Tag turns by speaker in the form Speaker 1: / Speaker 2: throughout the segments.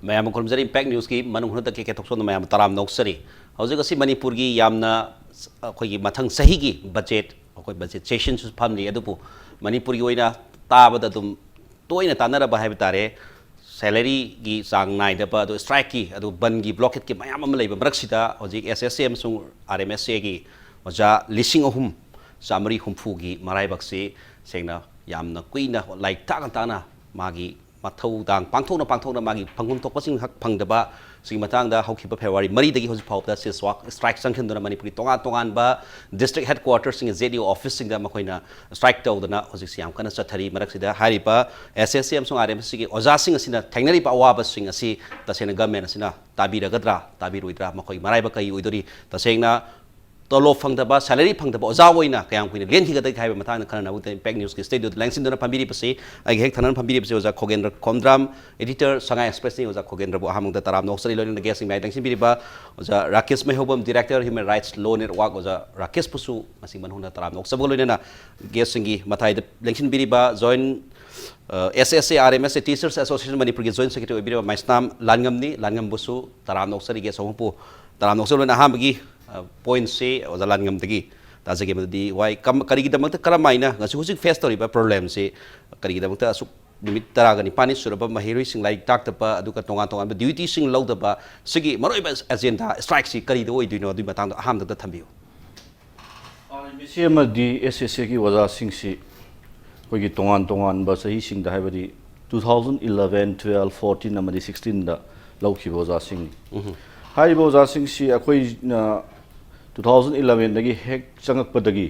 Speaker 1: ma'am खुमजरी impact news की Manung Hutna Kkay Thokchom ma'am तराम नौसरी हौजिक असि मणिपुर की यामना अखोई मथंग सही की बजेट अखोई बजेट सेशन सु फमली अदुपु मणिपुर की ओइना ताबदा दुम तोइना तानरबा हाइब तारे सैलरी की चांग नाइदबा अदु स्ट्राइक की अदु बन की ब्लॉकेट की मयाम अम लेबा मरक्सिदा हौजिक SSM सु RMSA की ओजा लिसिंग अहुम चामरी हुमफु की मराइबक्सी सेंगना यामना कुइना लाइक ताना मागी मथौदांग पांथोना मागी फंगुम थोपसिंग हक फंगदबा सिंग मतांगदा हौखिबा फेब्रुवारी मरीदगी हौजि फाउदा सिसवाक स्ट्राइक संखिंदुना मणिपुरी तोंगान बा डिस्ट्रिक्ट हेडक्वार्टर सिंग जेडीओ ऑफिस सिंग दा मखोइना स्ट्राइक तौदना हौजि सियाम कना चथरी मरक्सिदा हारिबा SSM सो RMC की ओजा सिंग असिना थेंगनरिबा अवाबा सिंग असि तसेना गवर्नमेंट असिना ताबिरगद्रा ताबिरुइद्रा मखोइ मराइबा कई उइदोरी तसेंगना तोलो फंगदबा सैलरी फंगदबा ओजा ओइना कयाम कुइना लेन हिगदै खाइबा मतांग खरना बुते इम्पैक्ट न्यूज़ की स्टूडियो लैंगसिनदना फंबिरी पसे आई हेक थनन फंबिरी पसे ओजा खोगेंद्र खोमद्राम एडिटर संगाई एक्सप्रेस नि ओजा खोगेंद्र बो हामुंगदा तराम नोक्सरी लोइन गेसिंग माइ लैंगसिनबिरिबा ओजा Rakesh Meihoubam director human rights law network ओजा राकेश पुसु मसि मनहुना तराम नोक्सबो लोइना गेसिंगी मथाइद लैंगसिनबिरिबा join SSA RMSA teachers association Manipur की जॉइंट सेक्रेटरी ओबिरिबा माइसनाम लांगम बुसु तराम नोक्सरी गे सोंपु तराम नोक्सरी लोइना हामगी पॉइंट से ओजालानगम तगी ताजगे मदि वाई कम करिगिदमत करमाइना गसु हुजिक फेस तोरिबा प्रॉब्लम से करिगिदमत असु निमित तरागनि पानी सुरबा महिरोइ सिंग लाइक ताक्तबा अदुका तोंगा ड्यूटी सिंग लौदबा सिगी मरोइबा एजेंडा स्ट्राइक सि करिदो ओइदिनो अदु मतंग अहामदक थंबियो
Speaker 2: RMC अमदि SSA की वजा सिंग सि कोइगी तोंगान बा सही सिंग दा हाइबदि 2011 12 14 अमदि 16 दा लौखिबो वजा सिंग हाइबो वजा सिंग सि अखोइ 2011 दगी हेक चंगकपदगी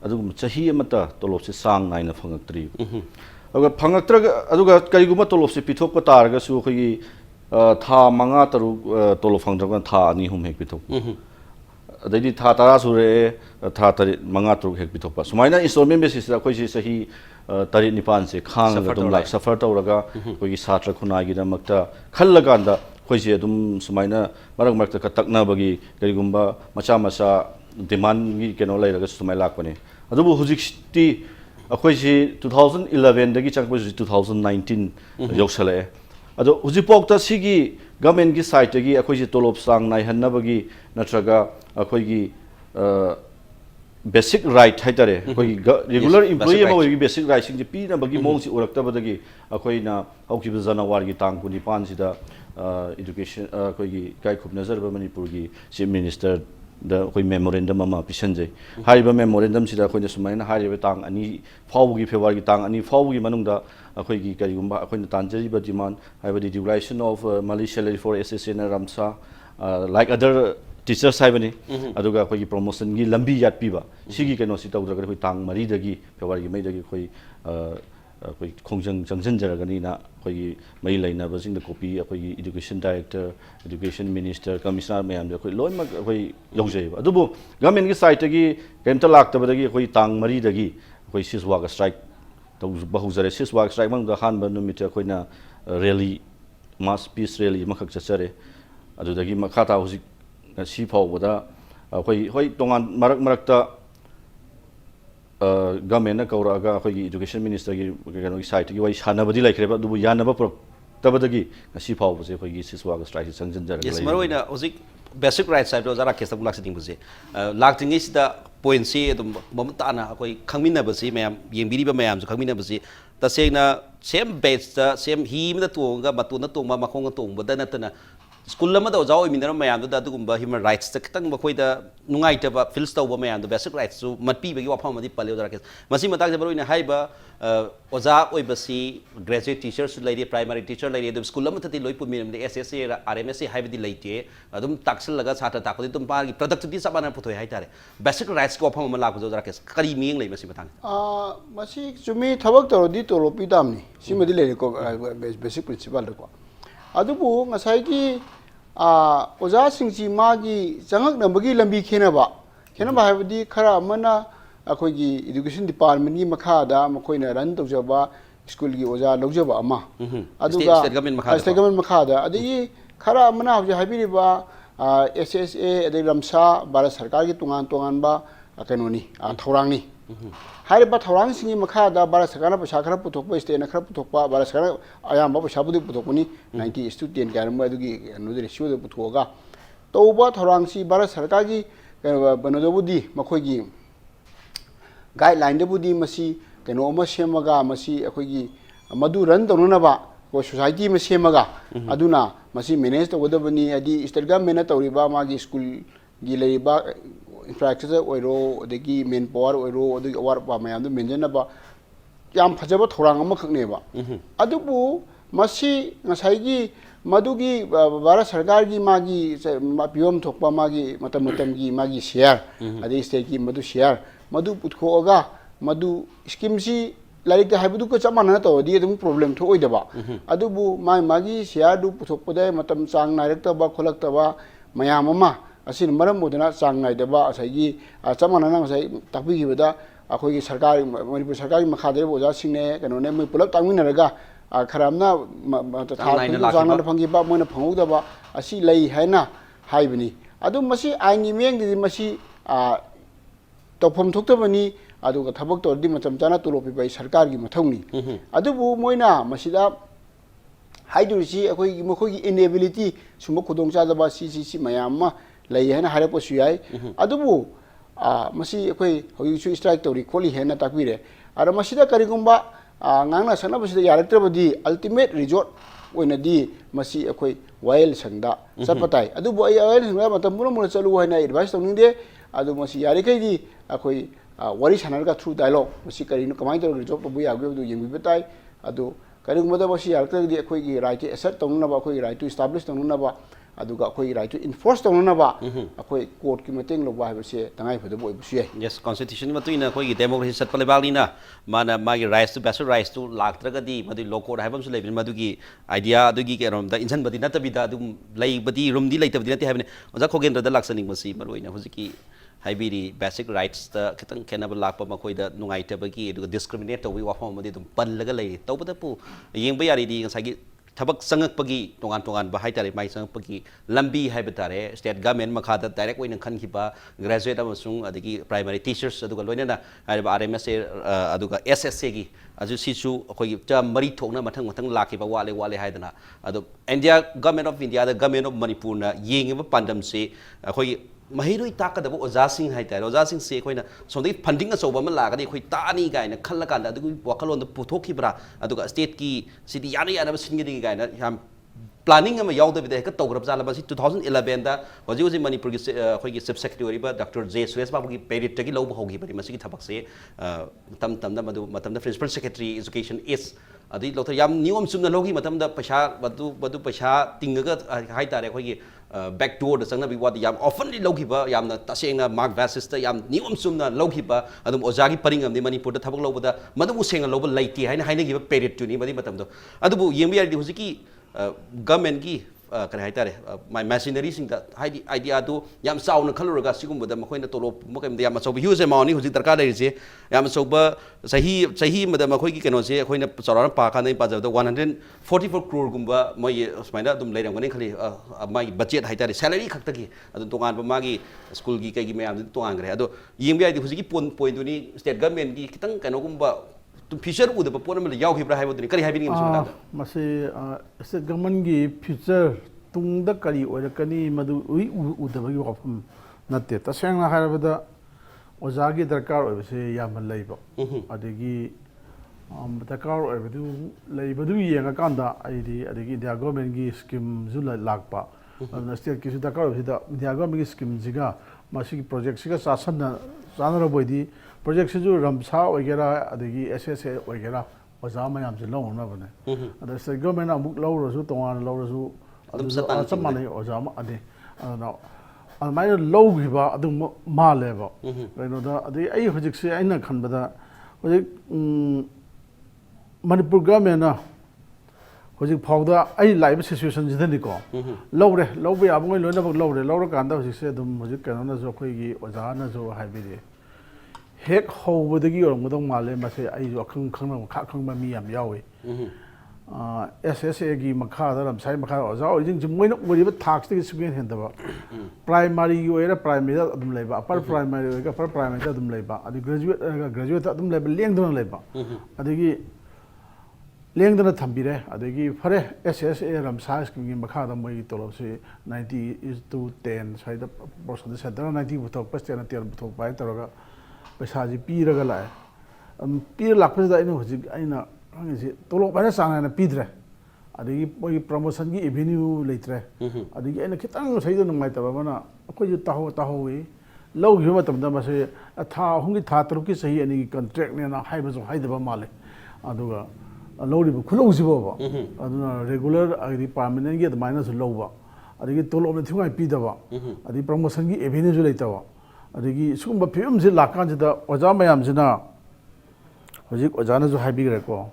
Speaker 2: अदुगम चही अमता तोलोप से सांग नाइना फंगक्तरी अगर फंगक्तरग अदुगा करिगुमा तोलोप से पिथोक तारगा सु खगी था मंगा तरु तोलोप फंगद्रग था अनि हुम हेक पिथोक अदि था तारा सुरे था तरि मंगा तरु हेक पिथोक सुमाइना इंस्टॉलमेंट बेसिस दा खोइ सही तरि निपान से खांग दम लाइक सफर तौरगा कोई छात्र खुनागी दमक्ता खल्लगांदा खोइसे अदुम सुमाइना मरक मरक का तकनाबगी करिगुम्बा मचा डिमांड की केनो लैरगा सुमाइ लाकपने अदुबु हुजिक्ति अखोइसे 2011 दगी चंगपो 2019 योक्सले अदो हुजिपोक्ता सिगी गवर्नमेंट की साइड दगी अखोइसे तोलोप सांग नाइ हन्नबगी नत्रगा अखोइगी बेसिक राइट हाइतरे अखोइगी रेगुलर एम्प्लॉई अमा ओइगी बेसिक राइट सिंग पीनबगी मोंगसि उरक्तबदगी अखोइना हौकिबा जनवरी तांग 25 सिदा एजुकेशन कोई काय खुब नजर मणिपुर की चीफ मिनिस्टर द कोई मेमोरेंडम अमा पिसंजे हारिबा मेमोरेंडम सिदा कोइना सुमाइना हारिबा तांग अनि फावगी फेब्रुवारी तांग अनि फावगी मनुंगदा अखोइगी करिगुम्बा अखोइना तांजरिबा डिमांड हाइबा डिक्लेरेशन ऑफ मली सैलरी फॉर SSA ना रमसा लाइक अदर टीचर्स हाइबनी अदुगा अखोइगी प्रमोशन की लंबी यात्पीबा सिगी केनो सि तौद्रगा कोइ तांग मरी दगी फेब्रुवारी मई दगी कोइ कोई खोंजंग चंगजनजरगनी ना कोई मई लाइना बसिंग द कॉपी कोई education director education minister commissioner ma'am कोई लोन मक कोई लौजैबा अदुबो गवर्नमेंट की साइड की केमता लाक्तबदगी कोई तांग मरी दगी कोई सिसवाग स्ट्राइक तो बहुजरे सिसवाग स्ट्राइक मंग द हान बनुमित कोइना रैली मास पीस रैली मखक चचरे अदुदगी मखाता हुजि सी फावबदा कोई होय तोंगान मरक मरकता गवर्नमेंट कौरगा अखोई एजुकेशन मिनिस्टर की कनो की साइट की वही सानबदी लाइख्रेबा दुबु यानबा तबदगी ngasi फावबसे अखोई सिसवाग स्ट्राइक संजनजर
Speaker 1: yes maroina hozik basic rights side jara kesta bulak siting buse laktingi sida point si adum momta na akoi khangmina basi mayam yengbiri ba mayam su khangmina basi tasena same base da same hi ma tonga matuna tongma makhong tongba da natana school में ओजा ओमिनरम ma'am human rights खतंग मखोद नुंगाइतब फिल्स तब ma'am basic rights मत्पीबगी वाफम पले ओजा ओजा ओबसी graduate teachers लेरे primary teacher लेरे school लोई पुमीरम SSA RMSA है लेते ताक्सल छात्र ताकि पागी प्रोडक्टिविटी सब माना पुथोय हाइतारे बेसिक राइट्स को वाफम लाखो ओजा केस करी मियंग लेइ मसी
Speaker 3: मसी चुमी थबक तौरदी तोलो पिदामनी सिमदि लेरेको बेसिक प्रिंसिपल को अदुबु ngасai की ओजा सिंची मागी चंगक नबगी लंबी खेनबा हाइबदी खरा अमना अखोगी एजुकेशन डिपार्टमेंट की मखादा मखोइना रन तौजबा स्कूल की ओजा लौजबा अमा अदुगा स्टेट गवर्नमेंट मखादा अदगी खरा अमना हजे हाइबिरिबा SSA अदे रमसा भारत सरकार की तुंगान बा कनोनी थौरांगनी हाइरबा थौरांग सिंगी मखादा भारत सरकार पैसा खरा पुथोकपा स्टेट खरा पुथोकपा भारत सरकार अयाम पैसा बुदी पुथोकपनी 90 स्टूडेंट गारम अदुगी नुदि रेशियो पुथोगा तौबा थौरांग सी भारत सरकार की बनोदबुदी मखोगी गाइडलाइन दबुदी मसी कनो अमा सेमगा मसी अखोगी मधु रन तौननबा को सोसाइटी में सेमगा अदुना मसी मैनेज तौगदबनी अदि स्टेट गवर्नमेंट तौरिबा मागी स्कूल गी लेबा इंफ्रास्ट्रक्चर ओइरो अदगी मेन पावर ओइरो अदगी अवार पा मयाम मेंजनबा याम फजबा थौरांग अमा खकनेबा अदुबु मसी ngसाइगी मधुगी भारत सरकार की मागी पिवम थोकपा मागी मतम मतम की मागी शेयर अदि स्टेट की मधु शेयर मधु पुथोगा मधु स्कीम सी लाइक हाइबदु को चमाना तो दी अदुम प्रॉब्लम थो ओइदबा अदुबु मागी शेयर दु पुथोकपदे मतम चांग नायरक्तबा खोलक्तबा मयाम अमा असिन मरम मोदना चांग नायदबा असैगी चमाना ngसाइ ताकबिगिबदा अखोगी सरकार मणिपुर सरकार की मखादे ओजा सिंगने कनोने मै पुलप तांगमिनरगा खरामना चांगना फंगिबा मोना फंगौदबा असि लई हैना हाइबनी अदु मसी आइनी मेंगदि मसी तौफम थोक्तबनी अदुगा थबक तोरदि मतम चाना तुलोपिबाई सरकार की मथौनी अदुबु मोइना मसिदा हाइदुरिसी अखोई मखोगी इनेबिलिटी सुम खुदोंग चादबा सी मयाम लई हैना हारपसु याय अदुबु मसी अखोई हौइसु स्ट्राइक तौरी खोली हैना ताकबिरे अर मसिदा करिगुंबा ngang sana basi yaraktra badi ultimate resort oina di masi akhoi wail sangda sapatai adu bo wail sangda matam mura mura chalu haina advice tawning de adu masi yari kai di akhoi wari sanar ka through dialogue masi kari no kamai to resort bu ya gu du yeng bitai adu kari ngumada basi yaraktra di akhoi gi right to assert tawna ba akhoi right to establish tawna ba adu ga akhoi right to enforce tawna ba akhoi court ki mateng lo ba basi tangai phodo bo bu ye
Speaker 1: yes constitution matuina akhoi gi democracy sat pale balina mana magi rights to best rights to laktragadi madu local haibam su lebin madu gi idea adugi ke rom da insan badi natabida adum lei badi room di leitabdi nati habne oja khogendra da laksaning masi maroina hojiki haibiri basic rights ta kitang kenaba lakpa makoi da nungai tabagi edu discriminate tawi wafam madi dum pallaga lei tawbada pu yengba yari di ngasagi थबक संगपगी तोगान तोगान बहाई तारे माई संगपगी लंबी है बतारे state government मखादा direct ओइन खनखिबा graduate अमसुंग अदगी प्राइमरी टीचर्स अदुगा लोइनेना आरबा आरएमएस अदुगा एसएससी गी अजु सिसु अखोई चा मरी थोकना मथंग मथंग लाखिबा वाले वाले हाइदना अदु India government of India the government of Manipur ना येंगिबा पांडम से अखोई महिरुई ताकदब ओजासिंग हाइतारे ओजासिंग से अखोइना सोंदि फंडिंग अचौबा म लागदि अखोई तानी गायना खल्लकांदा अदुगु वखलोन द पुथोखिब्रा अदुगा स्टेट की सिटी याना याना सिंगदि गायना याम प्लानिंग अमा यावदबिदा हेक तौग्रब जाला बसी 2011 दा होजि मणिपुर की अखोई चीफ सेक्रेटरी बा डॉक्टर जे सुरेश बाबू की पेरिट तगी लौब होगी बरी मसी की थबक से तम तम दा मदु मतम दा प्रिंसिपल सेक्रेटरी एजुकेशन इस अदि लोथर याम नियम सुमना लोगी मतम दा पैसा बदु पैसा तिंगगा हाइ तारे अखोई backdoor the sangna bi wad yam oftenly logiba yamna tasengna mark basis ta yam nium sumna logiba adum ojagi paringam ni manipur da thabak lobada madu senga loba laiti haina haina giba period tu ni madi matam do adubu yembi yadi husiki government gi kan haitare my machinery sing da haidi idea do yam sauna khaluraga sigum da makoina tolo makem da yam so huge amount ni husi darka le je yam so ba sahi madam makoi gi keno je khoina chawra pa khan nei pa ja 144 crore gumba moi smaina dum leiram gani khali my budget haitare salary khakta gi adu tongan ba magi school gi kai gi mayam tongan gre ado yembi ai husi gi point du ni state government gi kitang keno gumba future uda ba pon amala yaw khibra haiboduni kari haibini ngi sumada
Speaker 4: mase state government gi future tungda kari oirakani madu ui udabagi wafam natte tasengna haibada ojagi darkar oibase yamal leiba adegi darkar oibadu leibadu yenga kanda aidi adegi india government gi scheme zu lakpa state ki su darkar oibida india government gi scheme jiga masi project siga sasanna sanara boidi project siju ramsa oigera adegi ssa oigera oja mayam je lawna bane ada state government amuk lawrasu tongan lawrasu adum samane oja ma ade na almai lawgiba adum maleba reno da ade ai hojik se aina khanbada hojik manipur government na hojik phawda ai live situation jidani ko lawre lawbe abungoi loina bak lawre lawra kanda hojik se adum hojik kana na jo khoi gi oja na jo haibiri hek hobadagi ormodong male mase ai jo khang khang ma kha khang ma mi yam yawe SSA gi makha da ram sai makha oja ojing jumoi no ori ba thaks ti sugin hen da ba primary gi oira primary da adum leba upper primary oira upper primary da adum leba adi graduate adum leba leng dona leba adigi leng dona thambire adigi phare SSA ram sai scheme gi makha da moi tolop se 90:10 sai da percent se da 90 buthok paste na 10 buthok pai taraga paisa ji pi raga la pi lak pa da ina hoji aina tolok pada sang na pidre adigi poi promotion gi avenue leitre adigi ena khitang sai da ngai ta ba na akoi ju taho wi lau gi matam da mase tha hungi tha tru ki sahi ani contract ne na hai ba jo hai da ba male aduga lau ri bu khulong si ba aduna regular agri permanent gi da minus lau ba adigi tolok ne thungai pi da ba adigi promotion gi avenue ju leita ba adigi sum ba phim ji lakan ji da oja mayam jina hojik ojana ju hai bi gre ko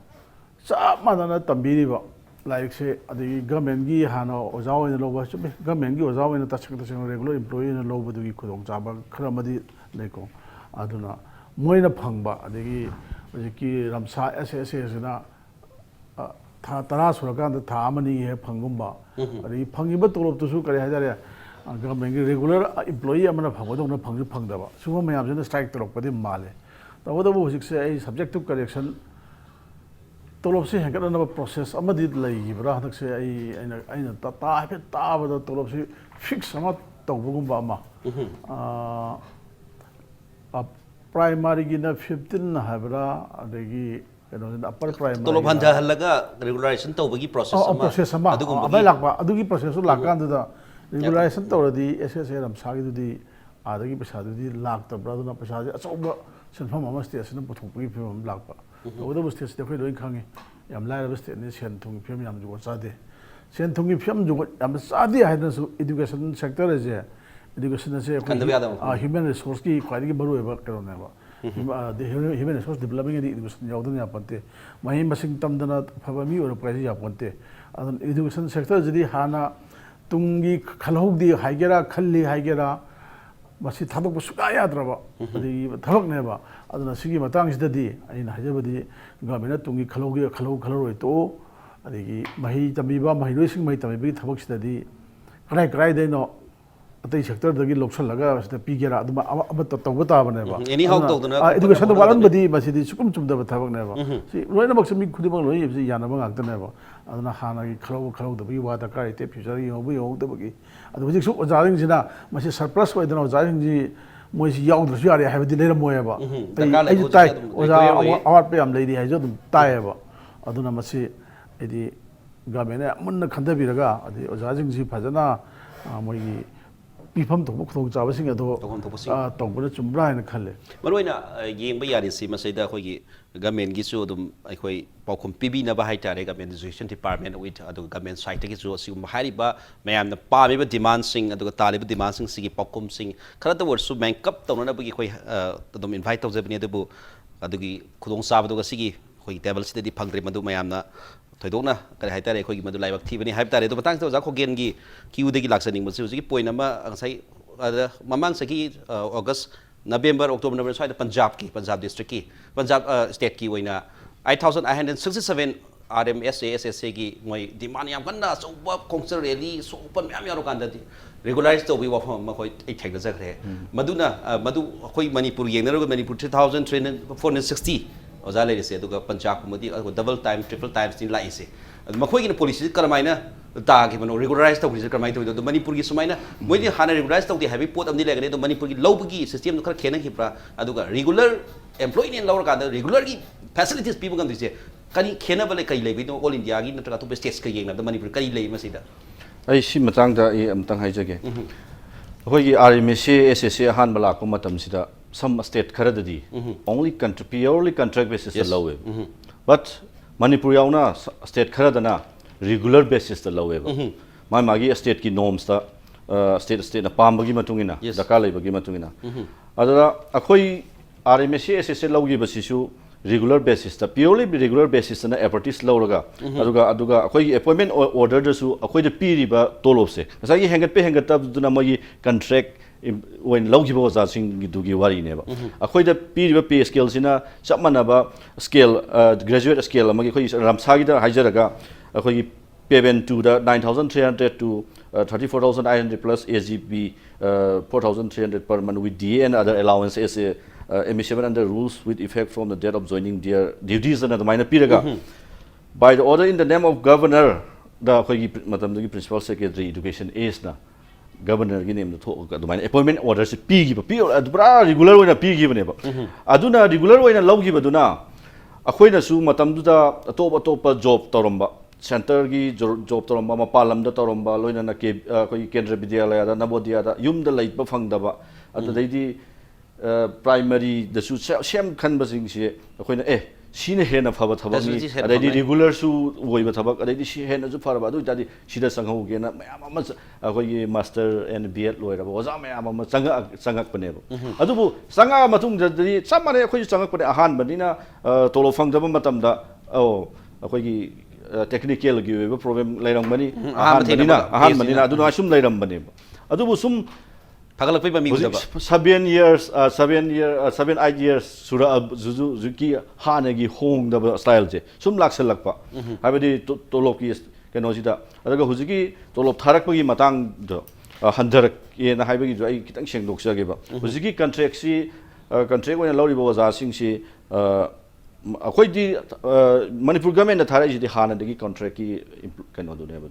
Speaker 4: ꯆꯞ ꯃꯥꯟꯅꯅ ꯇꯝꯕꯤꯔꯤꯕ ꯂꯥꯏꯔꯤꯛꯁꯦ ꯑꯗꯒꯤ ꯒꯃꯦꯟꯒꯤ ꯍꯥꯟꯅ ꯑꯣꯖꯥ ꯑꯣꯏꯅ ꯂꯧꯕ ꯆꯨꯝꯃꯤ ꯒꯃꯦꯟꯒꯤ ꯑꯣꯖꯥ ꯑꯣꯏꯅ ꯇꯁꯦꯡꯅ ꯔꯦꯒꯨꯂꯔ ꯏꯝꯄ꯭ꯂꯣꯌꯤ ꯑꯣꯏꯅ ꯂꯧꯕꯗꯨꯒꯤ ꯈꯨꯗꯣꯡꯆꯥꯕ ꯈꯔ ꯑꯃꯗꯤ ꯂꯩꯀꯣ ꯑꯗꯨꯅ ꯃꯣꯏꯅ ꯐꯪꯕ ꯑꯗꯒꯤ ꯍꯧꯖꯤꯛꯀꯤ ꯔꯝꯁꯥ SSAꯁꯤꯅ ꯊꯥ 10 ꯁꯨꯔꯀꯥꯟꯗ ꯊꯥ ꯑꯃꯅꯤ ꯍꯦꯛ ꯐꯪꯒꯨꯝꯕ ꯑꯗꯒꯤ ꯐꯪꯉꯤꯕ ꯇꯣꯂꯣꯞꯇꯨꯁꯨ ꯀꯔꯤ ꯍꯥꯏꯇꯥꯔꯦ ꯒꯃꯦꯟꯒꯤ ꯔꯦꯒꯨꯂꯔ ꯏꯝꯄ꯭ꯂꯣꯌꯤ ꯑꯃꯅ ꯐꯪꯕꯗꯧꯅ ꯐꯪꯁꯨ ꯐꯪꯗꯕ ꯁꯤꯒꯨꯝꯕ ꯃꯌꯥꯝꯁꯤꯅ ꯁ꯭ꯇ꯭ꯔꯥꯏꯛ ꯇꯧꯔꯛꯄꯗꯤ ꯃꯥꯜꯂꯦ ꯇꯧꯕꯇꯕꯨ ꯍꯧꯖꯤꯛꯁꯦ ꯑꯩ ꯁꯕꯖꯦꯛꯇꯤꯚ ꯀꯔꯦꯛꯁꯟ ꯇꯣꯂꯣꯞꯁꯦ ꯍꯦꯟꯒꯠꯅꯕ ꯄ꯭ꯔꯣꯁꯦꯁ ꯑꯃꯗꯤ ꯂꯩꯈꯤꯕ꯭ꯔꯥ ꯍꯟꯗꯛꯁꯦ ꯑꯩꯅ ꯍꯥꯏꯐꯦꯠ ꯇꯥꯕꯗ ꯇꯣꯂꯣꯞꯁꯤ ꯐꯤꯛꯁ ꯑꯃ ꯇꯧꯕꯒꯨꯝꯕ ꯑꯃ ꯄ꯭ꯔꯥꯏꯃꯥꯔꯤꯒꯤꯅ 15 ꯍꯥꯏꯕ꯭ꯔꯥ ꯑꯗꯒꯤ ꯀꯩꯅꯣꯁꯤꯅ ꯑꯞꯄꯔ ꯄ꯭ꯔꯥꯏꯃꯥꯔꯤ
Speaker 1: ꯇꯣꯂꯣꯞ ꯍꯟꯊꯍꯜꯂꯒ ꯔꯦꯒꯨꯂꯔꯥꯏꯖꯦꯁꯟ ꯇꯧꯕꯒꯤ ꯄ꯭ꯔꯣꯁꯦꯁ ꯑꯃ
Speaker 4: ꯑꯗꯨꯒꯨꯝꯕ ꯂꯥꯛꯄ ꯑꯗꯨꯒꯤ ꯄ꯭ꯔꯣꯁꯦꯁꯇꯨ ꯂꯥꯛꯀꯥꯟꯗꯨꯗ ꯔꯦꯒꯨꯂꯔꯥꯏꯖꯦꯁꯟ ꯇꯧꯔꯗꯤ SSA ꯔꯝꯁꯥꯒꯤꯗꯨꯗꯤ ꯑꯥꯗꯒꯤ ꯄꯩꯁꯥꯗꯨꯗꯤ ꯂꯥꯛꯇꯕ꯭ꯔꯥ ꯑꯗꯨꯅ ꯄꯩꯁꯥꯁꯦ ꯑꯆꯧꯕ ꯁꯦꯟꯐꯝ ꯑꯃ ꯁ꯭ꯇꯦꯠꯁꯤꯅ ꯄꯨꯊꯣꯛꯄꯒꯤ ꯐꯤꯕꯝ ꯑꯃ ꯂꯥꯛꯄ ꯇꯧꯕꯇꯕꯨ ꯁ꯭ꯇꯦꯠꯁꯤꯗꯤ ꯑꯩꯈꯣꯏ ꯂꯣꯏ ꯈꯪꯉꯤ ꯌꯥꯝ ꯂꯥꯏꯔꯕ ꯁ꯭ꯇꯦꯠꯅꯤ ꯁꯦꯟ ꯊꯨꯝꯒꯤ ꯐꯤꯕꯝ ꯌꯥꯝ ꯖꯨꯒꯣꯠ ꯆꯥꯗꯦ ꯁꯦꯟ ꯊꯨꯝꯒꯤ ꯐꯤꯕꯝ ꯖꯨꯒꯣꯠ ꯌꯥꯝ ꯆꯥꯗꯦ ꯍꯥꯏꯗꯅꯁꯨ ꯏꯗꯨꯀꯦꯁꯟ ꯁꯦꯛꯇꯔ ꯑꯁꯦ ꯏꯗꯨꯀꯦꯁꯟ ꯑꯁꯦ ꯍ꯭ꯌꯨꯃꯦꯟ ꯔꯤꯁꯣꯔꯁꯀꯤ ꯈ꯭ꯋꯥꯏꯗꯒꯤ ꯃꯔꯨꯑꯣꯏꯕ ꯀꯩꯅꯣꯅꯦꯕ ꯍ꯭ꯌꯨꯃꯦꯟ ꯔꯤꯁꯣꯔꯁ ꯗꯤꯕꯂꯞꯃꯦꯟꯒꯤꯗꯤ ꯏꯗꯨꯀꯦꯁꯟ ꯌꯥꯎꯗꯅ ꯌꯥꯄꯣꯟꯇꯦ ꯃꯍꯩ ꯃꯁꯤꯡ ꯇꯝꯗꯅ ꯑꯐꯕ ꯃꯤ ꯑꯣꯏꯔꯛꯄ ꯍꯥꯏꯁꯤ ꯌꯥꯄꯣꯟꯇꯦ ꯑꯗꯨꯅ ꯏꯗꯨꯀꯦꯁꯟ ꯁꯦꯛꯇꯔꯁꯤꯗꯤ ꯍꯥꯟꯅ ꯇꯨꯡꯒꯤ ꯈꯜꯍꯧꯗꯦ ꯍꯥꯏꯒꯦꯔꯥ ꯈꯜꯂꯤ ꯍꯥꯏꯒꯦꯔꯥ ꯃꯁꯤ ꯊꯥꯗꯣꯛꯄ ꯁꯨꯡꯌꯥ ꯌꯥꯗ꯭ꯔꯕ ꯑꯗꯒꯤ ꯊꯕꯛꯅꯦꯕ ꯑꯗꯨꯅ ꯁꯤꯒꯤ ꯃꯇꯥꯡꯁꯤꯗꯗꯤ ꯑꯩꯅ ꯍꯥꯏꯖꯕꯗꯤ ꯒꯚꯔꯟꯃꯦꯟꯠꯅ ꯇꯨꯡꯒꯤ ꯈꯜꯍꯧꯒꯦ ꯈꯜꯍꯧꯔꯣꯏ ꯇꯣꯛꯎ ꯑꯗꯒꯤ ꯃꯍꯩ ꯇꯝꯕꯤꯕ ꯃꯍꯩꯔꯣꯏꯁꯤꯡ ꯃꯍꯩ ꯇꯝꯕꯤꯕꯒꯤ ꯊꯕꯛꯁꯤꯗꯗꯤ ꯀꯗꯥꯏꯗꯩꯅꯣ ꯑꯇꯩ ꯁꯦꯛꯇꯔꯗꯒꯤ ꯂꯧꯁꯤꯜꯂꯒ ꯁꯤꯗ ꯄꯤꯒꯦꯔꯥ ꯑꯗꯨꯃ ꯑꯃꯠꯇ ꯇꯧꯕ ꯇꯥꯕꯅꯦꯕ ꯏꯗꯨꯀꯦꯁꯟꯗ ꯋꯥꯠꯍꯟꯕꯗꯤ ꯃꯁꯤꯗꯤ ꯁꯨꯛꯆꯨꯝ ꯆꯨꯝꯗꯕ ꯊꯕꯛꯅꯦꯕ ꯁꯤ ꯂꯣꯏꯅꯃꯛꯁꯦ ꯃꯤ ꯈꯨꯗꯤꯡꯃꯛ ꯂꯣꯏꯅ ꯏꯕꯁꯤ ꯌꯥꯅꯕ ꯉꯥꯛꯇꯅꯦꯕ ꯑꯗꯨꯅ ꯍꯥꯟꯅꯒꯤ ꯈꯜꯍꯧꯗꯕꯒꯤ ꯋꯥ ꯗꯔꯀꯥꯔ ꯂꯩꯇꯦ ꯐ꯭ꯌꯨꯆꯔ ꯌꯦꯡꯍꯧꯗꯕꯒꯤ ꯑꯗꯨ ꯍꯧꯖꯤꯛꯁꯨ ꯑꯣꯖꯥꯁꯤꯡꯁꯤꯅ ꯃꯁꯤ ꯁꯔꯄ꯭ꯂꯁ ꯑꯣꯏꯗꯅ ꯑꯣꯖꯥꯁꯤꯡꯁꯤ ꯃꯣꯏꯁꯤ ꯌꯥꯎꯗ꯭ꯔꯁꯨ ꯌꯥꯔꯦ ꯍꯥꯏꯕꯗꯤ ꯂꯩꯔꯝꯃꯣꯏꯕ ꯑꯩꯁꯨ ꯇꯥꯏ ꯑꯣꯖꯥ ꯑꯋꯥꯠꯄ ꯌꯥꯝ ꯂꯩꯔꯤ ꯍꯥꯏꯁꯨ ꯑꯗꯨꯝ ꯇꯥꯏꯌꯦꯕ ꯑꯗꯨꯅ ꯃꯁꯤ ꯍꯥꯏꯗꯤ ꯒꯚꯔꯟꯃꯦꯟꯠꯅ ꯃꯨꯟꯅ ꯈꯟꯊꯕꯤꯔꯒ ꯑꯗꯩ ꯑꯣꯖꯥꯁꯤꯡꯁꯤ ꯐꯖꯅ ꯃꯣꯏꯒꯤ ꯄꯤꯐꯝ ꯊꯣꯛꯄ ꯈꯨꯗꯣꯡꯆꯥꯕꯁꯤꯡ ꯑꯗꯣ ꯇꯧꯕꯅ ꯆꯨꯝꯕ꯭ꯔꯥ ꯍꯥꯏꯅ ꯈꯜꯂꯦ
Speaker 1: ꯃꯔꯨꯑꯣꯏꯅ ꯌꯦꯡꯕ ꯌꯥꯔꯤꯁꯤ ꯃꯁꯤꯗ ꯑꯩꯈꯣꯏꯒꯤ ꯒꯃꯦꯟꯒꯤꯁꯨ ꯑꯗꯨꯝ ꯑꯩꯈꯣꯏ ꯄꯥꯎꯈꯨꯝ ꯄꯤꯕꯤꯅꯕ ꯍꯥꯏꯇꯥꯔꯦ ꯒꯃꯦꯟ ꯑꯦꯖꯨꯀꯦꯁꯟ ꯗꯤꯄꯥꯔꯠꯃꯦꯟꯠ ꯋꯤꯠ ꯑꯗꯨꯒ ꯒꯃꯦꯟ ꯁꯥꯏꯠꯇꯒꯤꯁꯨ ꯑꯁꯤꯒꯨꯝꯕ ꯍꯥꯏꯔꯤꯕ ꯃꯌꯥꯝꯅ ꯄꯥꯝꯃꯤꯕ ꯗꯤꯃꯥꯟꯁꯤꯡ ꯑꯗꯨꯒ ꯇꯥꯜꯂꯤꯕ ꯗꯤꯃꯥꯟꯁꯤꯡꯁꯤꯒꯤ ꯄꯥꯎꯈꯨꯝꯁꯤꯡ ꯈꯔꯇ ꯑꯣꯏꯔꯁꯨ ꯃꯦꯡꯀꯞ ꯇꯧꯅꯅꯕꯒꯤ ꯑꯩꯈꯣꯏ ꯑꯗꯨꯝ ꯏꯟꯚꯥꯏꯠ ꯇꯧꯖꯕꯅꯤ ꯑꯗꯨꯕꯨ ꯑꯗꯨꯒꯤ ꯈꯨꯗꯣꯡꯆꯥꯕꯗꯨ ꯉꯁꯤꯒꯤ ꯑꯩꯈꯣꯏꯒꯤ ꯇꯦꯕꯜꯁꯤꯗꯗꯤ ꯐꯪꯗ꯭ꯔꯦ ꯃꯗꯨ ꯃꯌꯥꯝꯅ ꯊꯣꯏꯗꯣꯛꯅ ꯀꯔꯤ ꯍꯥꯏꯇꯥꯔꯦ ꯑꯩꯈꯣꯏꯒꯤ ꯃꯗꯨ ꯂꯥꯏꯕꯛ ꯊꯤꯕꯅꯤ ꯍꯥꯏꯕ ꯇꯥꯔꯦ ꯑꯗꯨ ꯃꯇꯥꯡꯁꯤꯗ ꯑꯣꯖꯥ ꯈꯣꯒꯦꯟꯒꯤ ꯀ꯭ꯌꯨꯗꯒꯤ ꯂꯥꯛꯆꯅꯤꯡꯕꯁꯤ ꯍꯧꯖꯤꯛꯀꯤ ꯄꯣꯏꯟ ꯑꯃ ꯉꯁꯥꯏ ꯃꯃꯥꯡ ꯆꯍꯤ ꯑꯣꯒꯁ ꯅꯕꯦꯝꯕꯔ ꯑꯣꯛꯇꯣꯕꯔ ꯅꯕꯦꯝꯕꯔ ꯁ꯭ꯋꯥꯏꯗ ꯄꯟꯖꯥꯕ ꯗꯤꯁꯇ꯭ꯔꯤꯛꯀꯤ ꯄꯟꯖꯥꯕ ꯁ꯭ꯇꯦꯠꯀꯤ ꯑꯣꯏꯅ 8,867 RMSA SSAꯒꯤ ꯃꯣꯏ ꯗꯤꯃꯥꯟ ꯌꯥꯝ ꯀꯟꯅ ꯑꯆꯧꯕ ꯈꯣꯡꯆꯠ ꯔꯦꯂꯤ ꯁꯣꯛꯄ ꯃꯌꯥꯝ ꯌꯥꯎꯔꯀꯥꯟꯗꯗꯤ ꯔꯤꯒꯨꯂꯔꯥꯏꯖ ꯇꯧꯕꯒꯤ ꯋꯥꯐꯝ ꯑꯃ ꯑꯩ ꯊꯦꯡꯅꯖꯈ꯭ꯔꯦ ꯃꯗꯨ ꯑꯩꯈꯣꯏ ꯃꯅꯤꯄꯨꯔ ꯌꯦꯡꯅꯔꯒ ꯃꯅꯤꯄꯨꯔ 3,460 ꯑꯣꯖꯥ ꯂꯩꯔꯤꯁꯦ ꯑꯗꯨꯒ ꯄꯟꯖꯥꯕꯀꯨꯝꯕꯗꯤ ꯗꯕꯜ ꯇꯥꯏꯝ ꯇ꯭ꯔꯤꯄꯜ ꯇꯥꯏꯝꯁꯅꯤ ꯂꯥꯛꯏꯁꯦ ꯑꯗꯨ ꯃꯈꯣꯏꯒꯤꯅ ꯄꯣꯂꯤꯁꯤꯁꯤ ꯀꯔꯝꯍꯥꯏꯅ ꯇꯥꯈꯤꯕꯅꯣ ꯔꯤꯒꯨꯂꯔꯥꯏꯖ ꯇꯧꯈ꯭ꯔꯤꯁꯦ ꯀꯔꯝꯍꯥꯏꯅ ꯇꯧꯏꯗꯣ ꯑꯗꯣ ꯃꯅꯤꯄꯨꯔꯒꯤ ꯁꯨꯃꯥꯏꯅ ꯃꯣꯏꯗꯤ ꯍꯥꯟꯅ ꯔꯤꯒꯨꯂꯔꯥꯏꯖ ꯇꯧꯗꯦ ꯍꯥꯏꯕꯒꯤ ꯄꯣꯠ ꯑꯃꯗꯤ ꯂꯩꯒꯅꯤ ꯑꯗꯣ ꯃꯅꯤꯄꯨꯔꯒꯤ ꯂꯧꯕꯒꯤ ꯁꯤꯁꯇꯦꯝꯗꯣ ꯈꯔ ꯈꯦꯠꯅꯈꯤꯕ꯭ꯔꯥ ꯑꯗꯨꯒ ꯔꯤꯒꯨꯂꯔ ꯑꯦꯝꯄ꯭ꯂꯣꯌꯤꯅꯦꯅ ꯂꯧꯔꯀꯥꯟꯗ ꯔꯤꯒꯨꯂꯔꯒꯤ ꯐꯦꯁꯤꯂꯤꯇꯤꯁ ꯄꯤꯕ ꯉꯝꯗ꯭ꯔꯤꯁꯦ ꯀꯔꯤ ꯈꯦꯠꯅꯕ ꯂꯩ ꯀꯔꯤ ꯂꯩꯕꯩꯅꯣ ꯑꯣꯜ ꯏꯟꯗꯤꯌꯥꯒꯤ ꯅꯠꯇ꯭ꯔꯒ ꯑꯇꯣꯞꯄ ꯁ꯭ꯇꯦꯠꯁꯀ ꯌꯦꯡꯅꯕꯗ ꯃꯅꯤꯄꯨꯔ ꯀꯔꯤ ꯂꯩ ꯃꯁꯤꯗ
Speaker 2: ꯑꯩ ꯁꯤ ꯃꯇꯥꯡꯗ ꯑꯩ ꯑꯃꯇꯪ ꯍꯥꯏꯖꯒꯦ ꯑꯩꯈꯣꯏꯒꯤ RMSA SSA ꯑꯍꯥꯟꯕ ꯂꯥꯛꯄ ꯃꯇꯝꯁꯤꯗ ꯁꯝ ꯁ꯭ꯇꯦꯠ ꯈꯔꯗꯗꯤ ꯑꯣꯟꯂꯤ ꯄꯤꯌꯣꯔꯂꯤ ꯀꯟꯇ꯭ꯔꯦꯛ ꯕꯦꯁꯤꯁꯇ ꯂꯧꯋꯦ ꯕꯠ ꯃꯅꯤꯄꯨꯔ ꯌꯥꯎꯅ ꯁ꯭ꯇꯦꯠ ꯈꯔꯗꯅ ꯔꯤꯒꯨꯂꯔ ꯕꯦꯁꯤꯁꯇ ꯂꯧꯋꯦꯕ ꯃꯥꯒꯤ ꯁ꯭ꯇꯦꯠꯀꯤ ꯅꯣꯔꯝꯁꯇ ꯁ꯭ꯇꯦꯠꯅ ꯄꯥꯝꯕꯒꯤ ꯃꯇꯨꯡ ꯏꯟꯅ ꯗꯔꯀꯥꯔ ꯂꯩꯕꯒꯤ ꯃꯇꯨꯡ ꯏꯟꯅ ꯑꯗꯨꯗ ꯑꯩꯈꯣꯏ RMSA SSA ꯂꯧꯈꯤꯕꯁꯤꯁꯨ ꯔꯤꯒꯨꯂꯔ ꯕꯦꯁꯤꯁꯇ ꯄꯤꯌꯣꯔꯂꯤ ꯔꯤꯒꯨꯂꯔ ꯕꯦꯁꯤꯁꯇꯅ ꯑꯦꯄꯔꯇꯤꯁ ꯂꯧꯔꯒ ꯑꯗꯨꯒ ꯑꯩꯈꯣꯏꯒꯤ ꯑꯦꯄꯣꯏꯟꯃꯦꯟ ꯑꯣꯔꯗꯔꯗꯁꯨ ꯑꯩꯈꯣꯏꯗ ꯄꯤꯔꯤꯕ ꯇꯣꯂꯣꯞꯁꯦ ꯉꯁꯥꯏꯒꯤ ꯍꯦꯟꯒꯠꯇꯕꯗꯨꯅ ꯃꯣꯏꯒꯤ contract when logi bo za sing du gi wari ne ba akhoi da pi ba pay scale sina chapmana ba scale graduate scale amagi khoi ramsa gi da haijaraga akhoi gi payment to the 9300 to 34900 plus AGB 4300 per month with DA and other allowances emission under rules with effect from the date of joining their duties and the minor piraga by the order in the name of governor the khoi gi matam gi principal secretary education is na governor gi name to appointment order se pi gi pi bra regular oina pi gi bane ba aduna regular oina log gi baduna akhoi su matam du da atop job toromba center gi job toromba mapalam da toromba loina na ke koi kendra vidyalaya da nabodia da yum da lait ba phang da ba adu dai di primary da su sem khan ba sing se akhoi na sine he na phaba thaba ni adai di regular su woi ba thaba adai di si he na ju phara ba du da di sida sanghau ge na mayam ama akhoi gi master and B.Ed loira ba oja mayam ama changak pane ba adu bu sanga matung da di samane akhoi changak pane ahan ba ni na tolo phang da ba matam da akhoi gi technical gi weba problem lairang bani ahan manina adu na sum lairam bani adu bu sum
Speaker 1: pagalak pai ba mi ba
Speaker 2: 7 8 years sura zuki hana gi hong da style je sum laksal lakpa habadi tolop ki keno sida adaga hujiki tolop tharak gi matang do handarak ye na haibagi jo ai kitang seng doksa ge ba hujiki contract si contract oina lori ba za sing si akhoi di Manipur government na thara ji di hana de gi contract ki kano do ne ba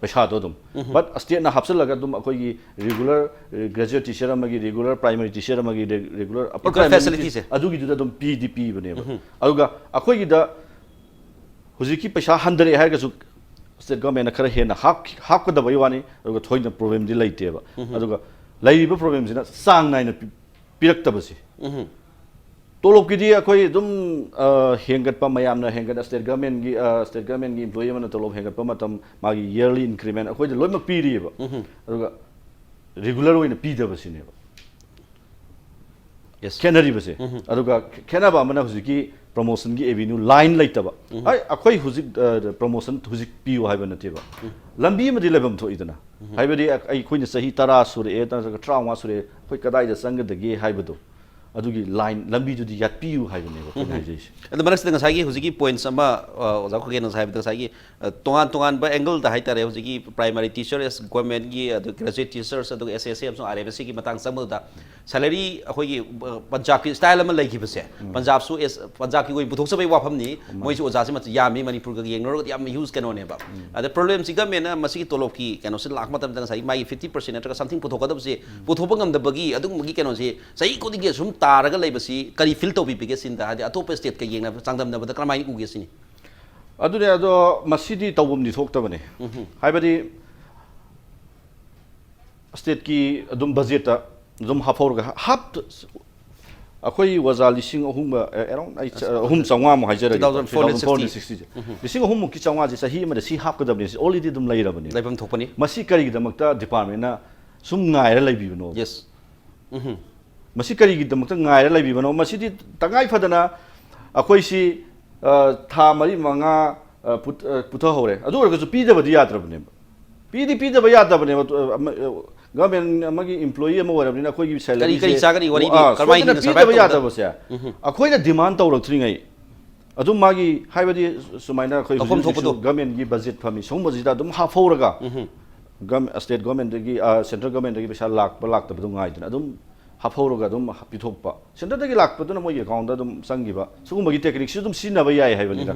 Speaker 2: paisa do dum but state na hapsal laga dum akhoi gi regular graduate teacher amagi regular primary teacher amagi regular upper primary
Speaker 1: facilities
Speaker 2: adu gi du da dum PDP bane ba aduga akhoi gi da hujiki paisa handare ha ga su state government na khara he na hak ko da bai wani aduga thoi na problem di laite ba aduga lai ba problem sina sang nai na pirak ta ba si tolop ki dia koi dum hengat pa mayam na hengat state government gi employee man tolop hengat pa matam magi yearly increment koi de loi mak pi ri ba aduga regular oina pi da basine ba
Speaker 1: yes
Speaker 2: kenari base aduga kena ba mana huziki promotion gi avenue line laita ba ai akhoi huzik promotion huzik pi o haiba nate ba lambi ma di lebam tho idana haiba di ai khoina sahi 10 sure e ta 30 sure khoi kadai da sang da ge haiba do adugi line lambi ju di yat pi u haiba ne ba khoi hai jai
Speaker 1: and manak sida ngasai gi huziki points ama oja ko gen ngasai bita sai gi tongan ba angle da hai tare huziki primary teacher as government gi adu graduate teachers adu SSM so RFC gi matang samul da salary akhoi gi Punjab ki style ama lai gi base Punjab su is Punjab ki goi buthok sabai wafam ni moi su oja se ma yami Manipur ga yeng ro yam use kano ne ba the problem si government na masi tolop ki kano se lakh matam dang sai mai 50% atra something puthok da base puthop ngam da bagi adu magi kano se sai ko di ge sum taraga lai basi kari fil to bi bi ge sin da adi atop state ka yeng na changdam da ba kramai ku ge sini
Speaker 2: adu ne ado masidi tawum ni thok ta bane haibadi state ki adum budget ta dum hafor ga hap akhoi waza lising ahum around ahum changwa mo hajar 2060 lising ahum ki changwa ji sahi ma si hap ka dabni already dum lai rabani
Speaker 1: laibam thokpani
Speaker 2: masi kari gi damakta department na sum ngai ra laibi no
Speaker 1: yes
Speaker 2: masi kari gi damakta ngai ra laibi no masi di tangai phadana akhoi si tha mari manga putha hore adu orga ju pi da badi yatra bane pi da ba yatra bane government amagi employee ama warabni na khoi gi salary
Speaker 1: kari sagani wari di karmai
Speaker 2: na survive yata bosya akhoi na demand tawrak thringai adum magi haibadi sumaina khoi government gi budget phami sombaji da dum ha foraga state government gi central government gi pesa lakh ta badum ngai dun adum ha foraga dum pithokpa center da gi lakh pa dun moi account da dum sangi ba sugum gi technique dum sinna ba yai haibani da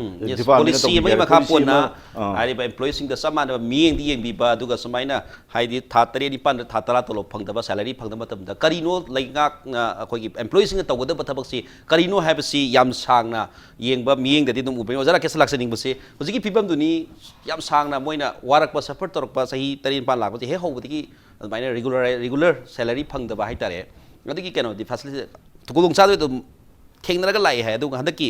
Speaker 1: policy mai makha ponna ari ba employees sing da samana mieng di yeng bi ba duga sumaina haidi tha tare ni pan tha tara tolo phang da ba salary phang da matam da karino laingak akhoi gi employees sing tawga da thabak si karino haib si yam sangna yeng ba mieng da di dum ubai ojara ke selection ning ba si hojiki pibam du ni yam sangna moina warak ba support torok ba sahi 35 lakh ba he hobudi gi maina regular salary phang da ba hai tare adigi keno di facility tukulung cha do khengra ga lai hai adu handaki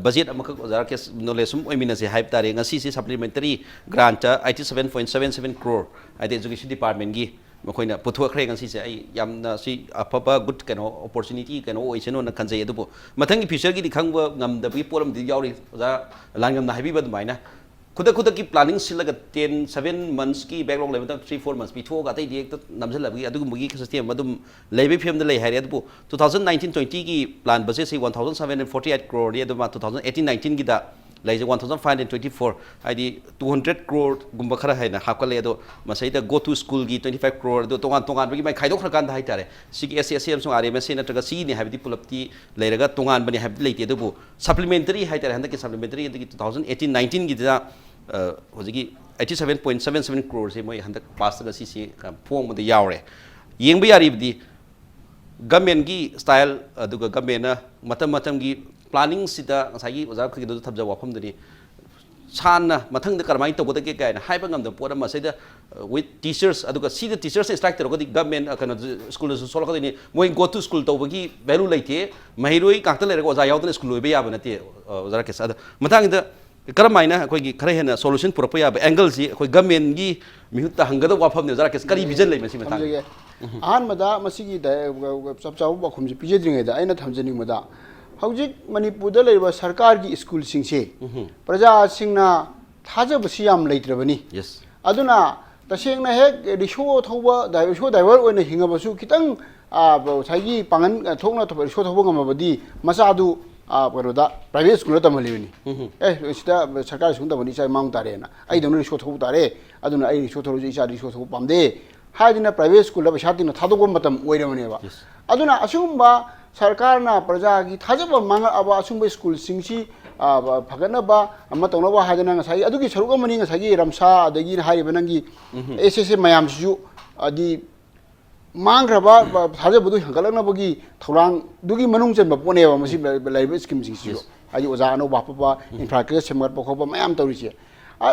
Speaker 1: budget amakak ojara ke knowledge sum oimina se hype tare ngasi si supplementary grant 87.77 crore ade education department gi makoina puthokre ngasi se ai yamna si apapa good keno opportunity keno oiseno na khanjai adu bo mathangi future gi di khangba ngam da bi poram di yauri ojara langam na haibi ba maina खुद की planning Silag 10-7 months की backlog लेबता 3-4 months पिथोग अतै दिएक Namgyal लबगी अदुगुमगी system मदुम लेबे film the ले हारे अदु 2019-20 की plan budget से 1748 crore ये अदुमा 2018-19 की दा लेजे 1524 आइदी 200 crore गुम्बा खरा है ना हाकले अदो मसैदा गो टू स्कूल की 25 crore अदो तोगान तोगान बगी मै खाइदोक खरकान दा हाइतारे सिगी एसएसएम सो आरएमएस नत्रगा सी ने हाबिदि पुलपति लेरगा तोगान बनि हाबिदि लेते अदुबु सप्लीमेंटरी हाइतारे हंदकी सप्लीमेंटरी अदगी 2018-19 की दा होजिगी 87.77 crore से मोय हंदक पास गा सी फोंग मदे यावरे येंबि यारिबदि गवर्नमेंट की स्टाइल अदुगा गवर्नमेंट मतम मतम की प्लानिंग सिदा ngसागी ओजा खगी दो थबजा वाफम दनि सानना मथंग द करमाइ तबोद के गायना हाइबा ngam द पोरा मसैदा विथ टीचर्स अदुगा सी द टीचर्स स्ट्राइक तरोगदि गवर्नमेंट कन स्कूल सोल खदनि मोय गो टू स्कूल तबगी वैल्यू लेते महिरोई कांगत लेरगा ओजा यावदन स्कूल लोइबे याब नते ओजा के साद मथांग द करमाइना अखोगी खरे हेना सॉल्यूशन पुरप याब एंगल जी अखोई गवर्नमेंट की मिहुत हंगद वाफम ने ओजा के करी विजन ले मसी मथांग
Speaker 3: आहान मदा मसिगी द सब चाउ बखुम जे पिजेद्रिङै दा आइना थमजनिङ मदा हौजिक मणिपुर लेरिबा सरकार की स्कूल सिंसे प्रजा सिंगना थाजबसी याम लेत्रबनी
Speaker 1: यस
Speaker 3: अदुना तसेंगना हेक रिसो थौबा रिसो ड्राइवर ओइना हिंगबसु खितंग साइगी पांगन थोंना थोबा रिसो थौबा ngमबदी मसादु करोदा प्राइवेट स्कूल तमलिबनी ए सिदा सरकार स्कूल तमनी चाइ मांग तारेना आई दोनो रिसो थौबा तारे अदुना आई रिसो थौबा इसा रिसो थौबा पामदे हादिना प्राइवेट स्कूल ला शातिना थादोगो मतम ओइरमनेबा अदुना असुंबा सरकार ना प्रजा की थाजब मांग अब असुंब स्कूल सिंसी फगनबा अमा तौनबा हादना ngसाई अदुगी सरुक मनी ngसाई रमसा अदगी हारिबा नंगी एसएसए मयाम सिजु अदि मांग्रबा थाजबदु हंगलनबगी थौरांग दुगी मनुंग चनबा पोनेबा मसी लाइब स्कीम सिजु आइ ओजा अनो बापबा इंफ्रास्ट्रक्चर सेमर पखोबा मयाम तौरिसे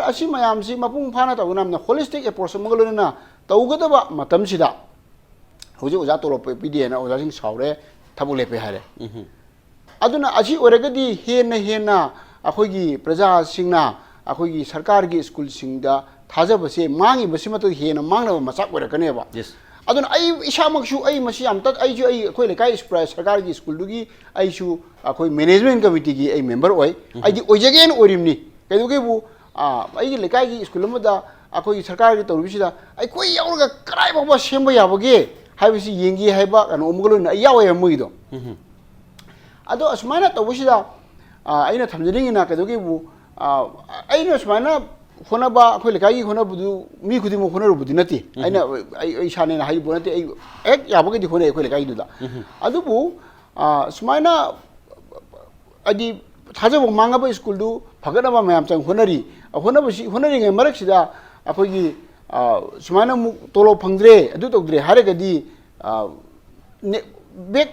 Speaker 3: असि मयाम सि मपुंग फाना तौनामना होलिस्टिक अप्रोच मगलोना तौगदबा मतमसिदा होजे ओजा तोरोप पीडीएना ओजा सिंग सावरे थबु लेपे हारे अदुना असी ओरगदी हेन हेना अखोगी प्रजा सिंगना अखोगी सरकार की स्कूल सिंगदा थाजबसे मांगी बसिमत हेन मांगना मसाक ओरकनेबा अदुना आई इसामकसु आई मसी अमतक आई जो आई अखोई लेकाई सरकार की स्कूल दुगी आईसु अखोई मैनेजमेंट कमिटी की आई मेंबर ओय आई दी ओजगेन ओरिमनी कैदुगेबु आई लेकाई की स्कूल मदा अखोई सरकार की तौरबिसिदा आई कोई यावरगा कराई बाबा सेमबा याबगे हाइबसी येंगी हाइबा कनो ओमगलोना यावे मोइदो अदो असमाना तबसिदा आइना थमजनिंगिना कदोगेबु आइना असमाना होनबा अखोइ लेकाई होनबुदु मी खुदिमो होनरुबुदि नति आइना आई सानेना हाइबु नति आई एक याबगदि होने अखोइ लेकाई दुदा अदुबु असमाना अदि थाजबो मांगबा स्कूल दु फगनबा मयाम चंग होनरी होनबसि होनरिङै मरकसिदा अखोइगी सुमाना मु तोलो फंगद्रे अदु तौद्रे हारेगदी बेक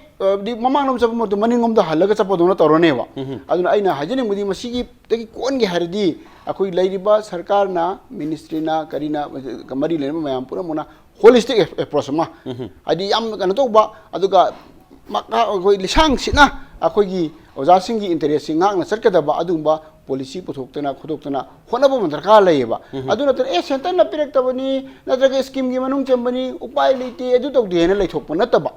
Speaker 3: दि ममांगनम सब मत मनिंगम द हलगा चपदोना तोरनेवा अदुना आइना हाजने मुदी मसिगी तगी कोनगी हारदी अखोइ लैरिबा सरकार ना मिनिस्ट्री ना करीना कमरी लेन मयाम पुरा मुना होलिस्टिक अप्रोच मा आदि याम कन तोबा अदुगा मका अखोइ लिसांग सिना अखोइगी ओजासिंगी इंटरेस्ट सिंगांगना चटकदबा अदुंबा पॉलिसी पुथोक्तना खुदोक्तना होनबो दरकार लैबा अदुना तर ए सेंटर ना पिरक्तबनी नत्रगे स्कीम की मनुंग चंबनी उपाय लेते अदु तौदेना लैथोकप नतबा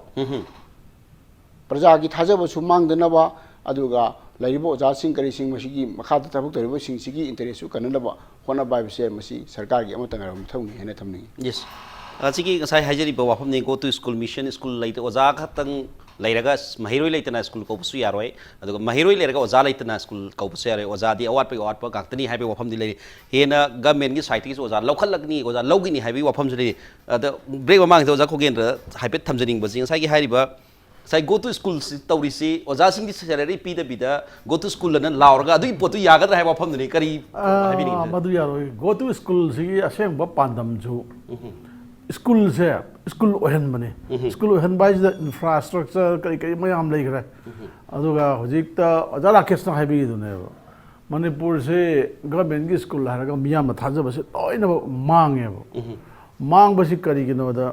Speaker 3: प्रजा की थाजबसु मांगदनबा अदुगा लैरिबो ओजासिंग करिसिंग मसिगी मखाद थबक तरिबो सिंसिगी इंटरेस्ट कननबा होनबा बिसे मसी सरकार की अमतंगरम थौनी हेने थमनी
Speaker 1: यस असिगी ngसाई हाइजरिबो वाफम ने go to school mission school लैते ओजा खतंग लैरगा महिरोई लेतना स्कूल कौबसु यारोय अदुगा महिरोई लेरगा ओजा लेतना स्कूल कौबसु यारोय ओजा दी अवाट पे गाक्तनी हाइबे वफम दि लेरि हेना गवर्नमेंट की साइट की ओजा लौखलगनी ओजा लौगिनी हाइबे वफम जरि अद ब्रेक मांग ओजा खोगेंद्र हाइबे थमजनिंग बजि ngसाई हाइरिबा साइ गो टू स्कूल तौरिसि ओजा सिंग सैलरी पीदा बिदा गो टू स्कूल लन लावरगा अदुई पोतु यागद्रा हाइबे वफम दि करी हाइबिनी
Speaker 4: मदु यारोय गो टू स्कूल सिगी असेंग पांदम जु स्कूल से स्कूल ओहन बने स्कूल ओहन बाइज द इंफ्रास्ट्रक्चर कई कई मयाम लेखरे अदुगा होजिकता अजा राकेश ना हाइबी दुने मणिपुर से गवर्नमेंट की स्कूल हारगा मियाम थाजबसे तोइना मांगेबो मांगबसि करिगिनोदा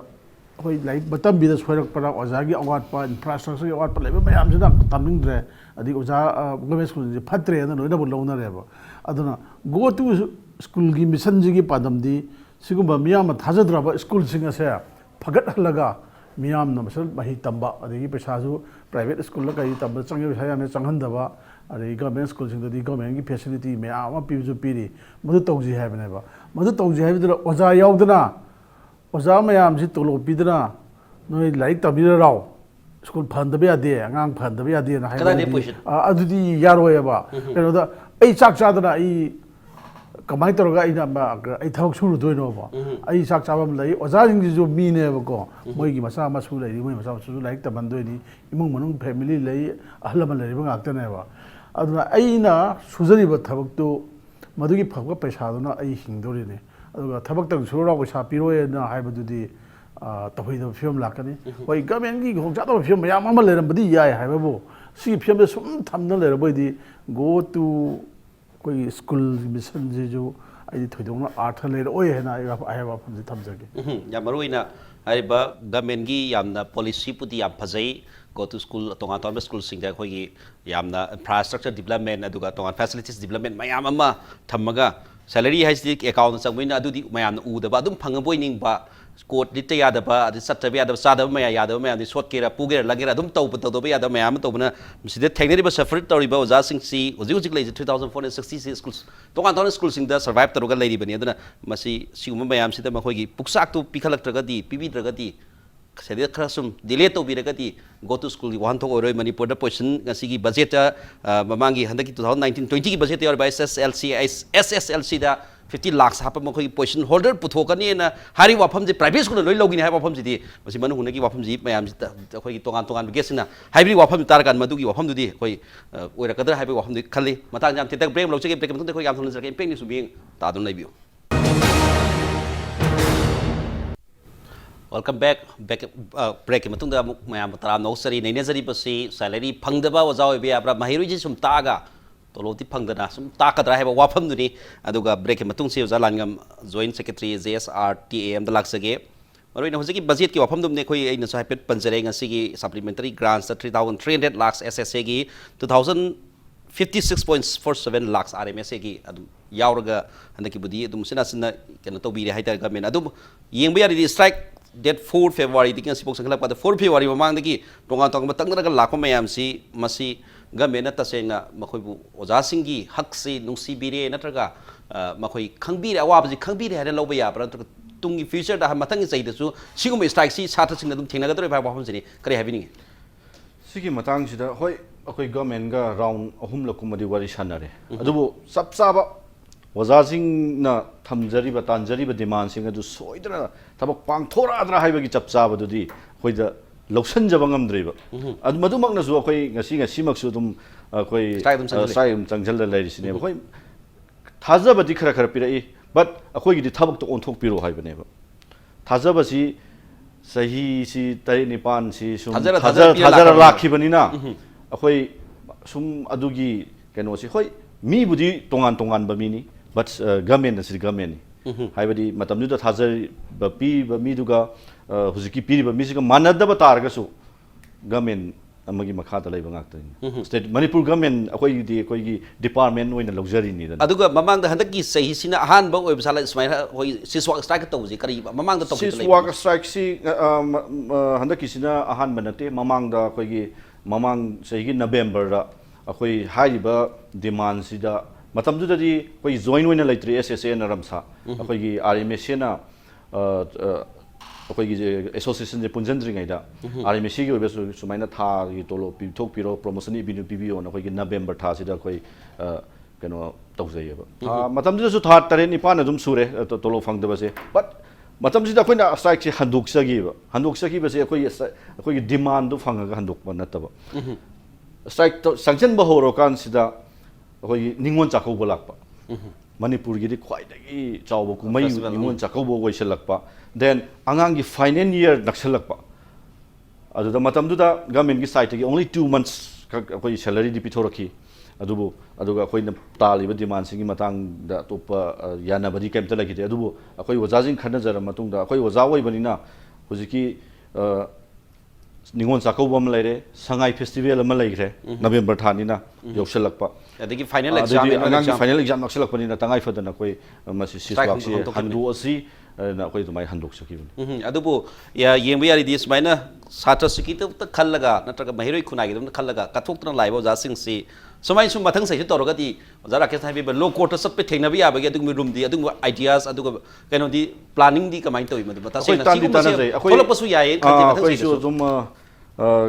Speaker 4: होय लाइक बतम बिद सोरक परा ओजागी अवाटपा इंफ्रास्ट्रक्चर की अवाटपा लेबे मयाम सिदा तमिंद्रे अदि ओजा गवर्नमेंट स्कूल जे फत्रे न लोइना लौनरेबो अदुना गो टू स्कूल की मिशन जी पादमदी सिगुम्बा मियाम थाजद्रबा स्कूल सिंग से फगत हलगा मियाम न मसल मही तंबा अदगी पैसाजु प्राइवेट स्कूल कई तब चंगे पैसा याम चंगहनदबा अरे गवर्नमेंट स्कूल सिंगदि गवर्नमेंट की फैसिलिटी मैम अमा पीबजु पीरी मदु तौजी हैबनेबा मदु तौजी हैबदुरा ओजा यावदना ओजा मैम जि तोलो पीदना नोय लाइक तबिराव स्कूल फंदबे यादे अंगांग फंदबे यादे ना अदुदी यारोयबा कनोदा ऐ चाक चादना ऐ कमाई तौरगा ऐना ऐ थबक सुरुदोइनोबा ऐ चाक चाबम लई ओजाजिंगजु मीनेबको मोइगी मसा मसु लई मोइ मसा मसु लाइक तबंदोइनी इमुंग मनुंग फैमिली लई अहलम लईबा गाक्तनेबा अदुना ऐना सुजरिबा थबकतो मदुगी फबका पैसादुना ऐ हिंदोरिने अदुगा थबकतंग सुराव पैसा पिरोयना हाइबदुदी तफैदब फिल्म लाकनी होय गवर्नमेंट की होंजादब फिल्म मयाम अमा लेरमबदी याय हाइबबो सी फिल्म सुम थमना लेरबोइदी गो टू कोई स्कूल मिशन जे जो आई थोइदोंना अर्थ लेर ओय हेना आई वाफम जे थमजगे
Speaker 1: या मरुइना हाइबा गवर्नमेंट की यामना पॉलिसी पुदी या फजै go to school tonga tonga school sing da khoi yamna infrastructure development aduga tonga facilities development mayam ama thamaga salary has the account sangwin adudi mayam u da ba dum phangaboi ning ba code lit ya da ba adi sat ya da sa da maya ya da mayam ni short kera pugera lagera dum tau pa tau ba ya da mayam tau na sida thagnari ba suffer tori ba oja sing si oji oji lai 2460 schools tonga tonga school sing da survive taruga lai ri bani aduna masi siguma mayam sida ma khoi gi puksak tu pikhalak traga di pibi traga di सेदे खरसुम delay तौबिरगदी go to school की वाहन थोक Manipur position की budget ममांगी हंदकी 2019-20 की बजेट और SSLC दा 50 लाख हाप मखोई पोजिशन होल्डर पुथोकनी ना हारी वाफम जे प्राइवेट स्कूल लोई लोगिनी हाय वाफम जिदी मसी मनु हुनकी वाफम जी मयाम जी खोई तोगान तोगान गेसिना हाइब्री वाफम तारगान मदुगी वाफम दुदी खोई ओइरकदर हाइब्री वाफम दि खल्ली मतांग जाम तेतक ब्रेक लौचगे ब्रेक मतुंग खोई याम थोन जरके पेंग नि सुबिंग तादुन लाइबियो वेलकम बैक ब्रेक की मतुंग मैम तराम नौसरी नैनजरी बसी सैलरी फंगदबा ओजा ओइबे आब्रा महिरुजी सुम तागा तोलोती फंगदना सुम ताकदरा है वाफम दुनी अदुगा ब्रेक की मतुंग से ओजा लानगम जॉइंट सेक्रेटरी JSRTAM द लाक्सगे मरोइना होजकी बजेट की वाफम दुमने खोई ऐना साइपेट पंजरे ngasi supplementary grants 3300 lakh SSA की 56.47 लाख RMSA की अदुम यावरगा हंदकी बुदी अदुम सिना सिना केनो तोबीरे हाइता गवर्नमेंट अदुम येंबे यारि स्ट्राइक डेट 4 February दी ngasi pok sangla pa 4 February mamang dagi tonga tonga matangna lakko mayam si masi government tasenga makhoi bu oja singgi hak si nungsi bire natraga makhoi khangbire awab ji khangbire hada loba ya pra tungi future da matang sai da su sigum strike si satra singna dum thengna ga dore ba phom sini kare having
Speaker 2: sigi matang sida hoi akoi government ga round ahum lakumadi wari sanare adubu sab saba वजासिंग ना थमजरी तानजरी demand सिंग अदु सोइदना थबक पांगथोराद्रा हाइबगी चपचाबदुदी होइदा लौसनजब ngमद्रिब अदु मदुमकनसु अखोइ ngसी दुम अखोइ strike चंगजल लैरिसिने अखोइ थाजबदि खरा खरा पिरई but अखोइगिदि थबक तो ओनथोक पिरो हाइबनेब थाजबसि सही सी तरे निपान सी सुम थाजर लाखिबनिना अखोइ सुम अदुगी केनोसि होइ मी बुदि तोंगान तोंगान बमिनी but government is government हाइबदी मतमदुदा थाजर बपी बमीदुगा हुजिकी पीरी बमीसिगा मानदब तारगसु government अमगी मखादा लैब गाक्तनि स्टेट मणिपुर government अखोइगी डिपार्टमेंट ओइना लग्जरी नि
Speaker 1: अदुगा ममांग द हंदकी सही सिना अहान ब ओइब साला स्माइल होई सिसवाक स्ट्राइक तौजी करी ममांग द तौजी
Speaker 2: सिसवाक स्ट्राइक सि हंदकी सिना अहान बनते ममांग द अखोइगी ममांग सहीगी नवंबर दा अखोइ हाइबा डिमांड सिदा मतमदुददी कोई जॉइन होइना लैत्रि SSA नरमसा अखोइगी RMSA ना अखोइगी एसोसिएशन जे पुंजनद्रिङैदा RMSA गी ओबेसु सुमाइना था गी तोलो पिथोक पिरो प्रमोशन इबिनु पिबिओ न अखोइगी नवंबर था सिदा अखोइ केनो तौजैयबा मतमदुदसु था तरे निपान अदुम सुरे तोलो फंगदबसे बट मतमसिदा अखोइना स्ट्राइक से हंदोक्सगिबसे अखोइगी डिमांड दु फंगगा हंदोकबा नतबा स्ट्राइक संक्शन बहोरो कान सिदा अखोइ निंगोन चाखौबा लाकपा मणिपुर गी ख्वाइदगी चावबो कुमै निंगोन चाखौबो वइसलकपा देन आंगांगी फाइनल ईयर नक्सलकपा अदुदा मतमदुदा गवर्नमेंट की साइड की ओनली 2 months अखोइ सैलरी दि पिथोरखी अदुबो अदुगा अखोइना तालिबा डिमांड सिंगी मतंग दा तोपा यानाबदी केमता लगिते अदुबो अखोइ वजाजिंग खनजर मतुंगदा अखोइ वजा ओइबनिना हुजिकी निंगोन चाखौबा म लैरे संगाई फेस्टिवल म लैग्रे नवंबर थानिना यौसलकपा
Speaker 1: अदगी फाइनल एग्जाम
Speaker 2: फाइनल एग्जाम नक्सलकपनिना तंगाई फदना कोइ मसि सिसवाक्सि हंदोअसि ना कोइ तुमाइ हंदोक सकिबनि
Speaker 1: अदुबो या येंबे यारि दिस माइना छात्र सिकी त खल्लगा नत्रगा महिरोइ खुनागी दम खल्लगा कथोक्तना लाइबो जासिंग सि Somai sum mathang sai to rogati jara ke sai be low court sat pe thengna bi abagi adung room di adung ideas adung kano di planning di kamai to madu ta sai na si ko se tholo pasu yae khati mathang sai
Speaker 2: so zum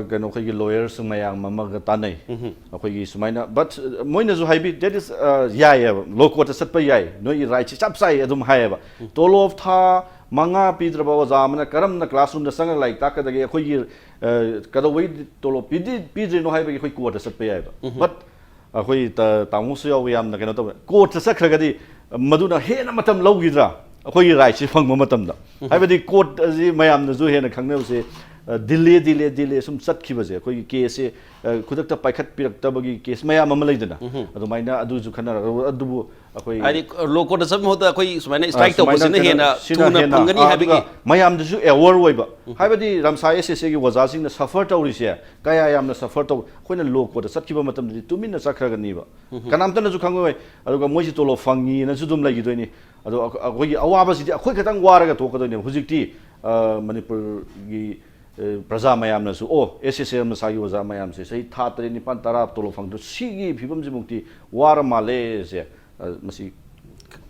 Speaker 2: kano khoi lawyers mayang mamaga tanai akhoi sumaina but moina zu haibi that is yae low court sat pe yae no I right chap sai adum haeba tolo of tha manga pidraba wazamna karam na classroom da sanga like ta ka dage akhoi kada wai tolo pidri no haiba akhoi court sat pe yae but akhoi tamu su yaw yam na kano to court sakragadi maduna hena matam lawgidra akhoi right si phang matam da haibadi court ji mayam na zu hena khangna se delay sum chatkhibase akhoi case khudakta paikhat piraktabagi case mayam ama leidana adumaina adu ju khana adubu akhoi
Speaker 1: ai low court sab hoda akhoi sumaina strike to posina hena tuna phangani habigi
Speaker 2: mayam ju award oiba haibadi ramsa SSA gi waja sing na suffer tawrise kaya yam na suffer taw khoina low court chatkhiba matam di tumin na chakragani ba kanamta na ju khangoi aduga moji tolo fangi na ju dum lagi doini adu akhoi awaba si akhoi khatang waraga tokadoini hujikti Manipur gi Praja mayam na su SSA masagi waza mayam se sai tha tare ni pan tarap tolo phang du sigi phibam ji mukti war male se masi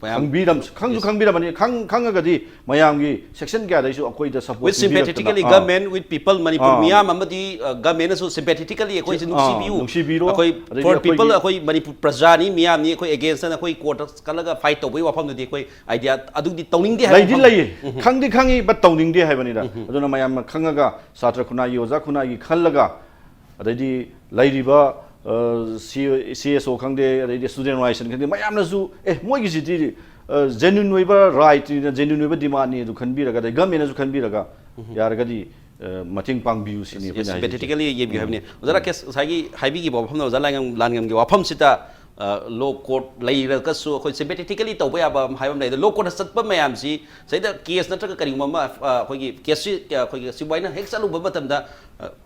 Speaker 2: khangbiram khangbiram ani khangagadi mayam gi section ga dai su akoi da support
Speaker 1: with sympathetically government with people Manipur miyam amadi government so sympathetically akoi nuksi biu akoi for people akoi Manipur praja ni miyam ni akoi against na akoi court kalaga fight to bai wafam du akoi idea adu di tawning de
Speaker 2: lai di lai khangdi khangi but tawning de haibani da aduna mayam khangaga satra khuna yi oja khuna gi khallaga adai lairiba CSO khangde adai student organization khangde mayam na su moi gi jiti genuine oiba right genuine oiba demand ni du khanbiraga dai government na su khanbiraga yaragadi mating pang biu sini
Speaker 1: sympathetically ye bi habni ojara kes sagi haibi gi bofam na ojala langam gi wafam sita low court laira ka su khoi sympathetically to ba ba haibam lai low court sat pa mayam si sai da case na tra ka kari ma khoi gi case khoi gi si baina hek salu ba matam da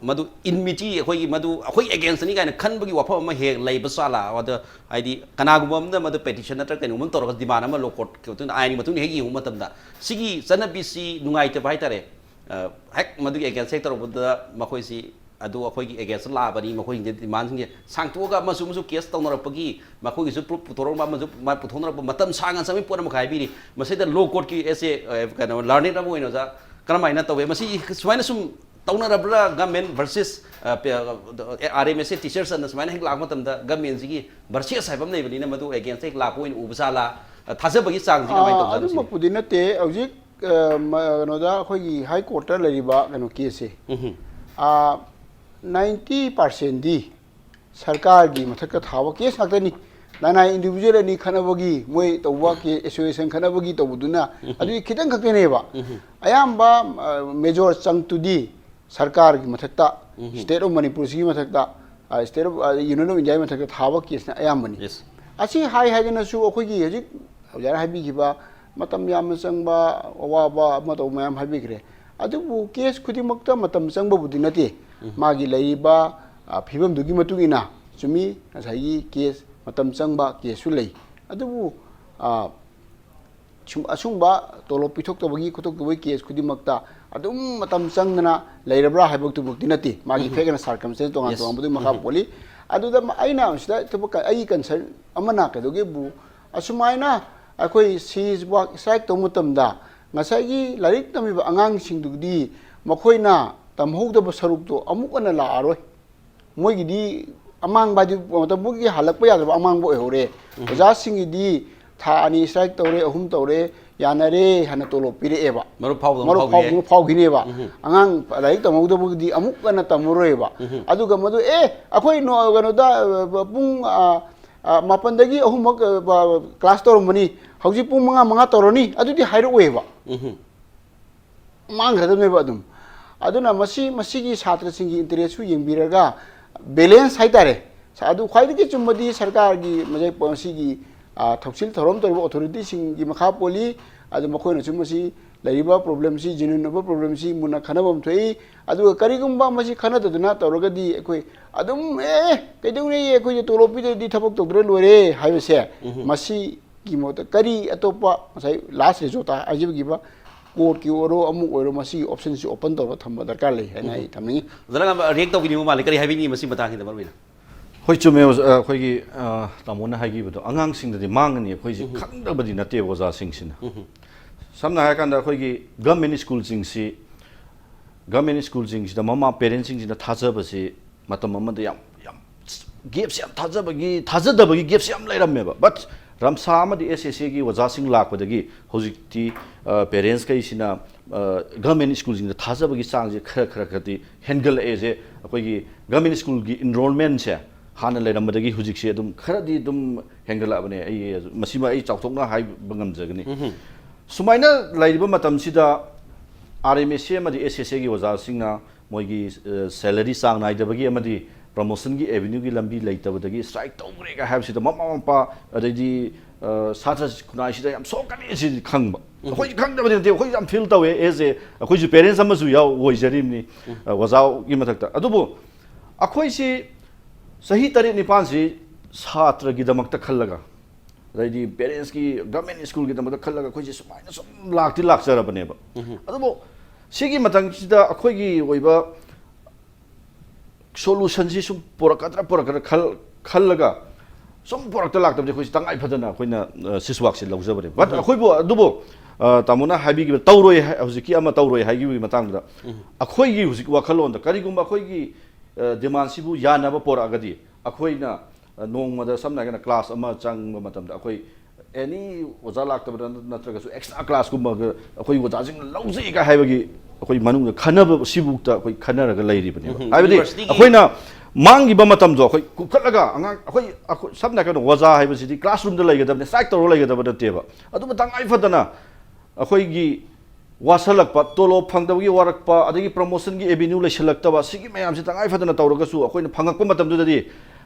Speaker 1: madu inmiti khoi gi madu khoi against ni kaina khan bagi wafam ma he lai ba sala wada aidi kana gum na madu petition na tra ka num tor ka demand ma low court ke tu ai ni matu ni he gi matam da sigi sana bi si nungai te bai tare hek madu against sector da ma khoi si adu akhoi gi against la bani makhoi gi demand sing sangtu ga masu case tawnar pagi makhoi gi proof putorong ma puthonra matam sangan sami pora makhai bi masai da low court ki ese kana learning ra moino ja karamaina tawe masi sumaina sum tawnar abra government versus RMS teachers and sumaina hek lag matam da government gi versus saibam nei bani na madu against hek la point ubsala thaja bagi sang ji kamai tawna
Speaker 3: adu mapudina te aujik no da akhoi gi high court ta lariba kano case 90% di sarkar gi mathak thawa case ngakani nana individual ni khanabagi moi tawwa ki association khanabagi tawduna adu khitang khakne ba ayamba major chang to di sarkar gi mathak ta state of Manipur si mathak ta state of union of India mathak thawa case na ayambani asi hai na su akhoi gi hajik jara habi gi ba matam yam chang ba wa ba ma taw mayam habi gre adu bu case khudi makta matam chang ba budinati magi laiba phibam dugi matugina chumi asai case matam changba case su lei adubu asungba tolo pithok to bagi khutok to case khudi makta adum matam changna leirabra haibok tu bukti nati magi fekana circumstance tonga tonga budu makha poli aduda aina sida tobaka ai concern amana ka doge bu asumaina akoi seas work strike to mutamda ngasai gi larik tami ba angang singdugdi makhoina tamhogdaba sarukto amuk ana la aroi moigi di amang ba di matambugi halakpa ya amang bo hore oja singi di tha ani strike tore ahum tore yanare hana tolo pire eba maru phau gine ba angang laik tamhogdaba di amuk ana tamuroi ba aduga madu akhoi no gano da pung mapandagi ahum class toromani hauji pung manga toroni adudi hairo eba mang hadam eba dum aduna masigi chhatra singi interest su yengbiraga balance haitare adu khwaidagi chumbadi sarkar gi majai policy gi thoksil thorom tor authority singi makha poli adu makhoina chumasi laiba problem si genuine problem si muna khanabam thoi adu karigumba masi khanaduna torogadi ekoi adum kaidungni ekoi tolopi di thabak togre lore haibese masi gi mota kari atopa masai last resort ajib gi ba court ki oro amu oro masi option si open to thamba darkar le hai nai thamni
Speaker 1: zala react to ni ma le kari habi ni masi batang da barmina
Speaker 2: ꯍꯣꯏ ꯆꯨꯝꯃꯦ ꯑꯩꯈꯣꯏꯒꯤ ꯇꯥꯃꯣꯅ ꯍꯥꯏꯈꯤꯕꯗꯣ ꯑꯉꯥꯡꯁꯤꯡꯗꯗꯤ ꯃꯥꯡꯒꯅꯤ ꯑꯩꯈꯣꯏꯁꯤ ꯈꯪꯗꯕꯗꯤ ꯅꯠꯇꯦ ꯑꯣꯖꯥꯁꯤꯡꯁꯤꯅ ꯁꯝꯅ ꯍꯥꯏꯔꯀꯥꯟꯗ ꯑꯩꯈꯣꯏꯒꯤ ꯒꯚꯔꯟꯃꯦꯟꯠ ꯁ꯭ꯀꯨꯜꯁꯤꯡꯁꯤꯗ ꯃꯃꯥ ꯄꯦꯔꯦꯟꯁꯤꯡꯁꯤꯅ ꯊꯥꯖꯕꯁꯤ ꯃꯇꯝ ꯑꯃꯗ ꯌꯥꯝ ꯒꯦꯞꯁꯤ ꯌꯥꯝ ꯊꯥꯖꯗꯕꯒꯤ ꯒꯦꯞꯁꯤ ꯌꯥꯝ ꯂꯩꯔꯝꯃꯦꯕ ꯕꯠ ꯔꯝꯁꯥ ꯑꯃꯗꯤ SSAꯒꯤ ꯑꯣꯖꯥꯁꯤꯡ ꯂꯥꯛꯄꯗꯒꯤ ꯍꯧꯖꯤꯛꯇꯤ ꯄꯦꯔꯦꯟꯁ ꯀꯩꯁꯤꯅ ꯒꯚꯔꯟꯃꯦꯟꯠ ꯁ꯭ꯀꯨꯜꯁꯤꯡꯗ ꯊꯥꯖꯕꯒꯤ ꯆꯥꯡꯁꯦ ꯈꯔꯗꯤ ꯍꯦꯟꯒꯠꯂꯛꯑꯦꯁꯦ ꯑꯩꯈꯣꯏꯒꯤ ꯒꯚꯔꯟꯃꯦꯟꯠ ꯁ꯭ꯀꯨꯜꯒꯤ इनरोलमेंटꯁꯦ ꯍꯥꯟꯅ ꯂꯩꯔꯝꯕꯗꯒꯤ ꯍꯧꯖꯤꯛꯁꯦ ꯑꯗꯨꯝ ꯈꯔꯗꯤ ꯑꯗꯨꯝ ꯍꯦꯟꯒꯠꯂꯛꯑꯕꯅꯦ ꯃꯁꯤꯃ ꯑꯩ ꯆꯥꯎꯊꯣꯛꯅ ꯍꯥꯏꯕ ꯉꯝꯖꯒꯅꯤ ꯁꯨꯃꯥꯏꯅ ꯂꯩꯔꯤꯕ ꯃꯇꯝꯁꯤꯗ RMSA ꯑꯃꯗꯤ SSAꯒꯤ ꯑꯣꯖꯥꯁꯤꯡꯅ ꯃꯣꯏꯒꯤ ꯁꯦꯂꯔꯤ ꯆꯥꯡ ꯅꯥꯏꯗꯕꯒꯤ ꯑꯃꯗꯤ ꯄ꯭ꯔꯃꯣꯁꯟꯒꯤ ꯑꯦꯚꯦꯅ꯭ꯌꯨꯒꯤ ꯂꯝꯕꯤ ꯂꯩꯇꯕꯗꯒꯤ ꯁ꯭ꯇ꯭ꯔꯥꯏꯛ ꯇꯧꯈ꯭ꯔꯦꯒ ꯍꯥꯏꯕꯁꯤꯗ ꯃꯃꯥ ꯃꯄꯥ ꯑꯗꯩꯗꯤ ꯁꯥꯇ꯭ꯔ ꯈꯨꯟꯅꯥꯏꯁꯤꯗ ꯌꯥꯝ ꯁꯣꯛꯀꯅꯤ ꯁꯤꯗꯤ ꯈꯪꯕ ꯑꯩꯈꯣꯏꯁꯨ ꯈꯪꯗꯕꯗꯤ ꯅꯠꯇꯦ ꯑꯩꯈꯣꯏꯁꯨ ꯌꯥꯝ ꯐꯤꯜ ꯇꯧꯋꯦ ꯑꯩꯈꯣꯏꯁꯨ ꯄꯦꯔꯦꯟꯁ ꯑꯃꯁꯨ ꯑꯣꯏꯖꯔꯤꯕꯅꯤ ꯑꯣꯖꯥꯒꯤ ꯃꯊꯛꯇ ꯑꯗꯨꯕꯨ ꯑꯩꯈꯣꯏꯁꯤ ꯆꯍꯤ 7-9ꯁꯤ ꯁꯥꯇ꯭ꯔꯒꯤꯗꯃꯛꯇ ꯈꯜꯂꯒ ꯑꯗꯩꯗꯤ ꯄꯦꯔꯦꯟꯁꯀꯤ ꯒꯚꯔꯟꯃꯦꯟꯠ ꯁ꯭ꯀꯨꯜꯒꯤꯗꯃꯛꯇ ꯈꯜꯂꯒ ꯑꯩꯈꯣꯏꯁꯤ ꯁꯨꯃꯥꯏꯅ ꯁꯨꯝ ꯂꯥꯛꯆꯔꯕꯅꯦꯕ ꯑꯗꯨꯕꯨ ꯁꯤꯒꯤ ꯃꯇꯥꯡꯁꯤꯗ ꯑꯩꯈꯣꯏꯒꯤ ꯑꯣꯏꯕ ꯁꯣꯂꯨꯁꯟꯁꯤ ꯁꯨꯝ ꯄꯨꯔꯛꯀꯗ꯭ꯔꯥ ꯈꯜꯂꯒ ꯁꯨꯝ ꯄꯨꯔꯛꯇ ꯂꯥꯛꯇꯕꯗꯤ ꯑꯩꯈꯣꯏꯁꯤ ꯇꯉꯥꯏ ꯐꯗꯅ ꯑꯩꯈꯣꯏꯅ ꯁꯤꯁꯋꯥꯛꯁꯤ ꯂꯧꯖꯕꯅꯦ ꯕꯠ ꯑꯩꯈꯣꯏꯕꯨ ꯑꯗꯨꯕꯨ ꯇꯥꯃꯣꯅ ꯍꯥꯏꯕꯤꯈꯤꯕ ꯇꯧꯔꯣꯏ ꯍꯧꯖꯤꯛꯀꯤ ꯑꯃ ꯇꯧꯔꯣꯏ ꯍꯥꯏꯈꯤꯕꯒꯤ ꯃꯇꯥꯡꯗꯨꯗ ꯑꯩꯈꯣꯏꯒꯤ ꯍꯧꯖꯤꯛ ꯋꯥꯈꯜꯂꯣꯟꯗ ꯀꯔꯤꯒꯨꯝꯕ ꯑꯩꯈꯣꯏꯒꯤ ꯗꯤꯃꯥꯟꯁꯤꯕꯨ ꯌꯥꯅꯕ ꯄꯣꯔꯛꯑꯒꯗꯤ ꯑꯩꯈꯣꯏꯅ ꯅꯣꯡꯃꯗ ꯁꯝꯅ ꯍꯥꯏꯔꯒꯅ ꯀ꯭ꯂꯥꯁ ꯑꯃ ꯆꯪꯕ ꯃꯇꯝꯗ ꯑꯩꯈꯣꯏ ꯑꯦꯅꯤ ꯑꯣꯖꯥ ꯂꯥꯛꯇꯕꯗ ꯅꯠꯇ꯭ꯔꯒꯁꯨ ꯑꯦꯛꯁꯇ꯭ꯔꯥ ꯀ꯭ꯂꯥꯁꯀꯨꯝꯕ ꯑꯩꯈꯣꯏ ꯑꯣꯖꯥꯁꯤꯡꯅ ꯂꯧꯖꯩꯒ ꯍꯥꯏꯕꯒꯤ ꯑꯩꯈꯣꯏ ꯃꯅꯨꯡꯗ ꯈꯟꯅꯕ ꯁꯤꯕꯨꯛꯇ ꯑꯩꯈꯣꯏ ꯈꯟꯅꯔꯒ ꯂꯩꯔꯤꯕꯅꯦꯕ ꯍꯥꯏꯕꯗꯤ ꯑꯩꯈꯣꯏꯅ ꯃꯥꯡꯈꯤꯕ ꯃꯇꯝꯗꯣ ꯑꯩꯈꯣꯏ ꯀꯨꯞꯈꯠꯂꯒ ꯑꯉꯥꯡ ꯑꯩꯈꯣꯏ ꯁꯝꯅ ꯍꯥꯏꯔꯒꯅ ꯑꯣꯖꯥ ꯍꯥꯏꯕꯁꯤꯗꯤ ꯀ꯭ꯂꯥꯁꯔꯨꯝꯗ ꯂꯩꯒꯗꯕꯅꯤ ꯁ꯭ꯇ꯭ꯔꯥꯏꯛ ꯇꯧꯔꯒ ꯂꯩꯒꯗꯕ ꯅꯠꯇꯦꯕ ꯑꯗꯨꯕꯨ ꯇꯉꯥꯏ ꯐꯗꯅ ꯑꯩꯈꯣꯏꯒꯤ वासलक्प तोलोप फंगदबगी वारक्पा अदगी प्रमोशन की एवेन्यू लेसलक्तबा सिगी मयामसे तंगाई फदना तौरगसु अखोइन फंगक्पा मतमदुददी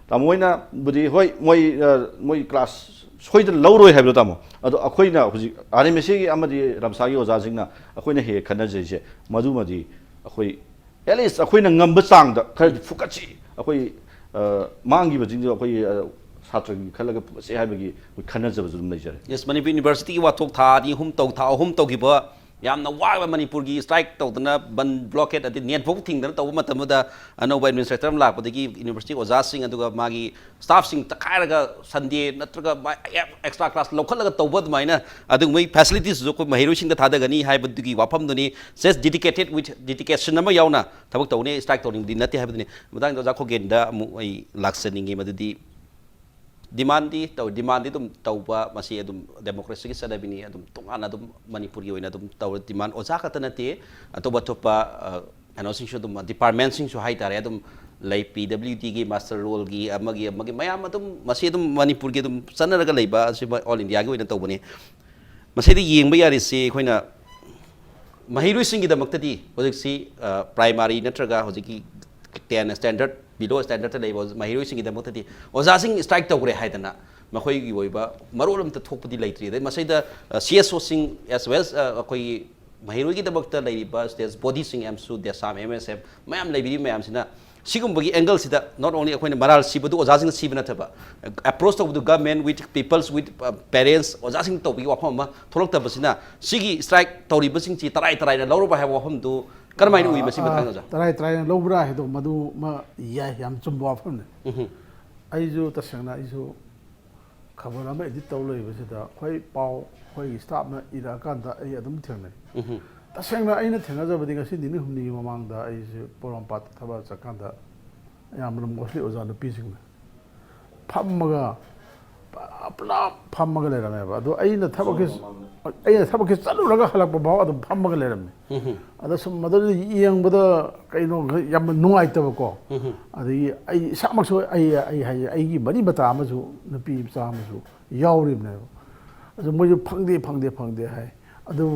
Speaker 2: तामोइना बुदी होय मोय क्लास सोइद लौरोय हाइबो तामो अदो अखोइना हुजि RMSA की अमदि रमसागी ओजाजिंगना अखोइना हे खनजैसे मदुमदि अखोइ एटलीस्ट अखोइना ngamba चांगदा खर फुकछि अखोइ मांगी बजिंग अखोइ छात्रगी खलगा से हाइबगी खनजब जुम लैजरे
Speaker 1: यस मणिपुर यूनिवर्सिटी की वाथोक था नि हुम तौ था हुम तौगिबा यामना वाइबा मणिपुर की स्ट्राइक तौदना बन ब्लॉकेट अदि नेट भोक थिंगदना तौबा मतमदा अनौबा एडमिनिस्ट्रेटर अम लापदगी यूनिवर्सिटी ओजासिंग अदुगा मागी स्टाफ सिंग तखायरगा संडे नत्रगा एक्स्ट्रा क्लास लौखलगा तौबा दमाइना अदुमै फैसिलिटीज जो को महिरोसिंग थादगनी हाइबदुगी वाफमदुनी सेस डेडिकेटेड विथ डेडिकेशन अमा यावना थबक तौने स्ट्राइक तौनिंगदि नते हाइबदुनी मदांग ओजा खोगेंदा अमु आई लाक्सनिंगे मदुदी डिमांडी तुम तौबा मसी अदुम डेमोक्रेसी की सदबिनी अदुम तोंगाना अदुम मणिपुर की ओइना अदुम तौ डिमांड ओजा खत नते अतोबा तोपा एनोसिंग सु अदुम डिपार्टमेंट सिंग सु हाइतारे अदुम लै PWD की मास्टर रोल की अमगी मयाम अदुम मसी अदुम मणिपुर की अदुम सनरगा लैबा सिबा ऑल इंडिया की ओइना तौबनी मसीदि येंबा यारिसे अखोइना महिरुसिंग की दमक्तदी होजिकसी प्राइमरी नत्रगा होजिकी 10 स्टैंडर्ड बिलो स्टैंडर्ड लेबो महिरोसिंग की दमक्तदी ओजासिंग स्ट्राइक तौग्रे हाइदना मखोई की ओइबा मरोलम त थोकपदि लैत्रि दे मसैदा CSO सिंग एज वेल अखोई महिरोई की दमक्ता लैरिबा स्टेज बॉडी सिंग एमसु देसाम MSF मयाम लैबिरि मयाम सिना सिगुम्बगी एंगल सिदा नॉट ओनली अखोइना मराल सिबदु ओजासिंग सिबना थबा अप्रोच तौबदु government with peoples with parents ओजासिंग तौबगी वाफम मा थोलक्तबसिना सिगी स्ट्राइक तौरिबसिंग ची तराई तराई लौरबा हाय वाफम दु करमाइन उइ मसी बतांग जा
Speaker 4: तराई लौब्रा है तो मधु म या याम चुम्बा फमने आइजु तसंगना आइजु खबर अमा एडिट तौ लैबसिदा खोइ पाउ खोइ स्टाफ न इरा कांदा आई अदुम थेंनै तसंगना आइना थेंगाजबदि गसि दिनि हुमनि ममांगदा आइजु पोरमपात थबा चकांदा यामरम गोसलि ओजा नुपिसिंगना फमगा अपना फमगा लेरमेबा अदो आइना थबके चलुरगा हलकपा भाव अदुम फमगा लेरमे अदा सम मदर येंबदा कइनो याम नुंगाइतबको अदि आई सामक्सो आई मरि बता अमसु नपि मचा अमसु यावरिबने अदो मोजु फंगदे हाय अदो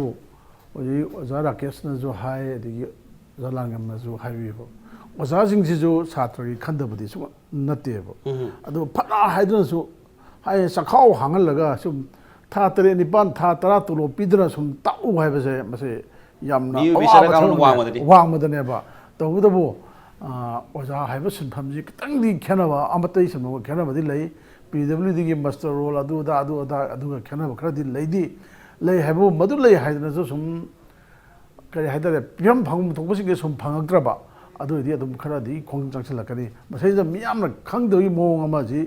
Speaker 4: ओजि ओजा राकेश न जो हाय अदि जलांगम न जो हायबिबो ओजासिंग सिजु छात्रगी खंदबदि सु नतेबो अदो फना हायदनसु हाय सखाव हांगलगा सुम था 3-4 था 10 तुलो पिदना सुम ताउ हायबसे मसे यामना वांगमदनेबा तौबदबो ओजा हायब सिनफमजि कितंगदि खेनबा अमतै सनबो खेनबदि लै PWD की मास्टर रोल अदुगा खेनबा खरदि लैदि लै हायबो मदु लै हायदना सुम करि हायदरे पियम फंग थोबसिंगे सुम फंगक्त्रबा ꯑꯗꯨꯗꯤ ꯑꯗꯨꯝ ꯈꯔꯗꯤ ꯈꯣꯡꯖꯪ ꯆꯪꯁꯤꯜꯂꯛꯀꯅꯤ ꯃꯁꯤꯗ ꯃꯤꯌꯥꯝꯅ ꯈꯪꯗꯕꯒꯤ ꯃꯑꯣꯡ ꯑꯃꯁꯤ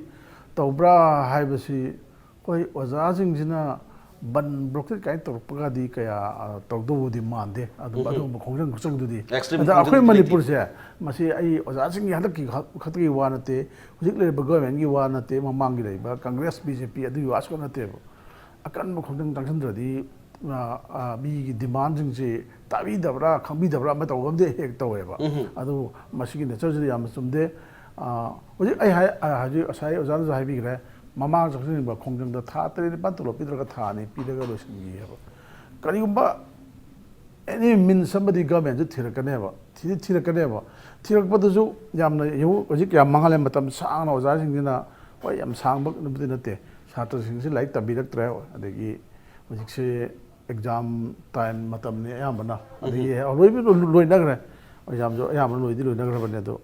Speaker 4: ꯇꯧꯕ꯭ꯔꯥ ꯍꯥꯏꯕꯁꯤ ꯑꯩꯈꯣꯏ ꯑꯣꯖꯥꯁꯤꯡꯁꯤꯅ ꯕꯟ ꯕ꯭ꯂꯣꯀꯦꯠ ꯀꯥꯏꯅ ꯇꯧꯔꯛꯄꯒꯗꯤ ꯀꯌꯥ ꯇꯧꯗꯧꯕꯗꯤ ꯃꯥꯟꯗꯦ ꯑꯗꯨꯒꯨꯝꯕ ꯈꯣꯡꯖꯪ ꯈꯣꯡꯖꯪꯗꯨꯗꯤ ꯑꯗ ꯑꯩꯈꯣꯏ ꯃꯅꯤꯄꯨꯔꯁꯦ ꯃꯁꯤ ꯑꯩ ꯑꯣꯖꯥꯁꯤꯡꯒꯤ ꯍꯟꯗꯛꯀꯤ ꯈꯛꯇꯒꯤ ꯋꯥ ꯅꯠꯇꯦ ꯍꯧꯖꯤꯛ ꯂꯩꯔꯤꯕ ꯒꯣꯔꯃꯦꯟꯒꯤ ꯋꯥ ꯅꯠꯇꯦ ꯃꯃꯥꯡꯒꯤ ꯂꯩꯔꯤꯕ ꯀꯪꯒ꯭ꯔꯦꯁ BJP ꯑꯗꯨꯒꯤ ꯋꯥꯁꯨ ꯅꯠꯇꯦꯕ ꯑꯀꯟꯕ ꯈꯣꯡꯖꯪ ꯆꯪꯁꯤꯟꯗ꯭ꯔꯗꯤ ꯃꯤꯒꯤ ꯗꯤꯃꯥꯟꯁꯤꯡꯁꯤ ꯇꯥꯕꯤꯗꯕ꯭ꯔꯥ ꯈꯪꯕꯤꯗꯕ꯭ꯔꯥ ꯑꯃ ꯇꯧꯕ ꯑꯃꯗꯤ ꯍꯦꯛ ꯇꯧꯋꯦꯕ ꯑꯗꯨ ꯃꯁꯤꯒꯤ ꯅꯦꯆꯔꯁꯤꯗꯤ ꯌꯥꯝꯅ ꯆꯨꯝꯗꯦ ꯍꯧꯖꯤꯛ ꯑꯩ ꯍꯧꯖꯤꯛ ꯉꯁꯥꯏ ꯑꯣꯖꯥꯅꯁꯨ ꯍꯥꯏꯕꯤꯈ꯭ꯔꯦ ꯃꯃꯥꯡ ꯆꯪꯁꯤꯟꯕ ꯈꯣꯡꯖꯪꯗ ꯊꯥ 7-9 ꯇꯣꯂꯣꯞ ꯄꯤꯗ꯭ꯔꯒ ꯊꯥ 2 ꯄꯤꯔꯒ ꯂꯣꯏꯁꯤꯟꯈꯤꯑꯕ ꯀꯔꯤꯒꯨꯝꯕ ꯑꯦꯅꯤ ꯃꯤꯟꯁ ꯑꯃꯗꯤ ꯒꯚꯔꯟꯃꯦꯟꯁꯨ ꯊꯤꯔꯛꯀꯅꯦꯕ ꯊꯤꯔꯛꯄꯗꯁꯨ ꯌꯥꯝꯅ ꯍꯧꯖꯤꯛ ꯌꯥꯝ ꯃꯥꯡꯍꯜꯂꯦ ꯃꯇꯝ ꯁꯥꯡꯅ ꯑꯣꯖꯥꯁꯤꯡꯁꯤꯅ ꯍꯣꯏ ꯌꯥꯝ ꯁꯥꯡꯕ ꯅꯠꯇꯦ ꯁꯥꯇ꯭ꯔꯁꯤꯡꯁꯤ ꯂꯥꯏꯔꯤꯛ ꯇꯝꯕꯤꯔꯛꯇ꯭ꯔꯦ ꯑꯗꯒꯤ ꯍꯧꯖꯤꯛꯁꯦ ꯑꯦꯛꯖꯥꯝ ꯇꯥꯏꯝ ꯃꯇꯝꯅꯤ ꯑꯌꯥꯝꯕꯅ ꯑꯗꯒꯤ ꯂꯣꯏꯅꯈ꯭ꯔꯦ ꯑꯦꯛꯖꯥꯝꯁꯨ ꯑꯌꯥꯝꯕꯅ ꯂꯣꯏꯅꯈ꯭ꯔꯕꯅꯤ ꯑꯗꯣ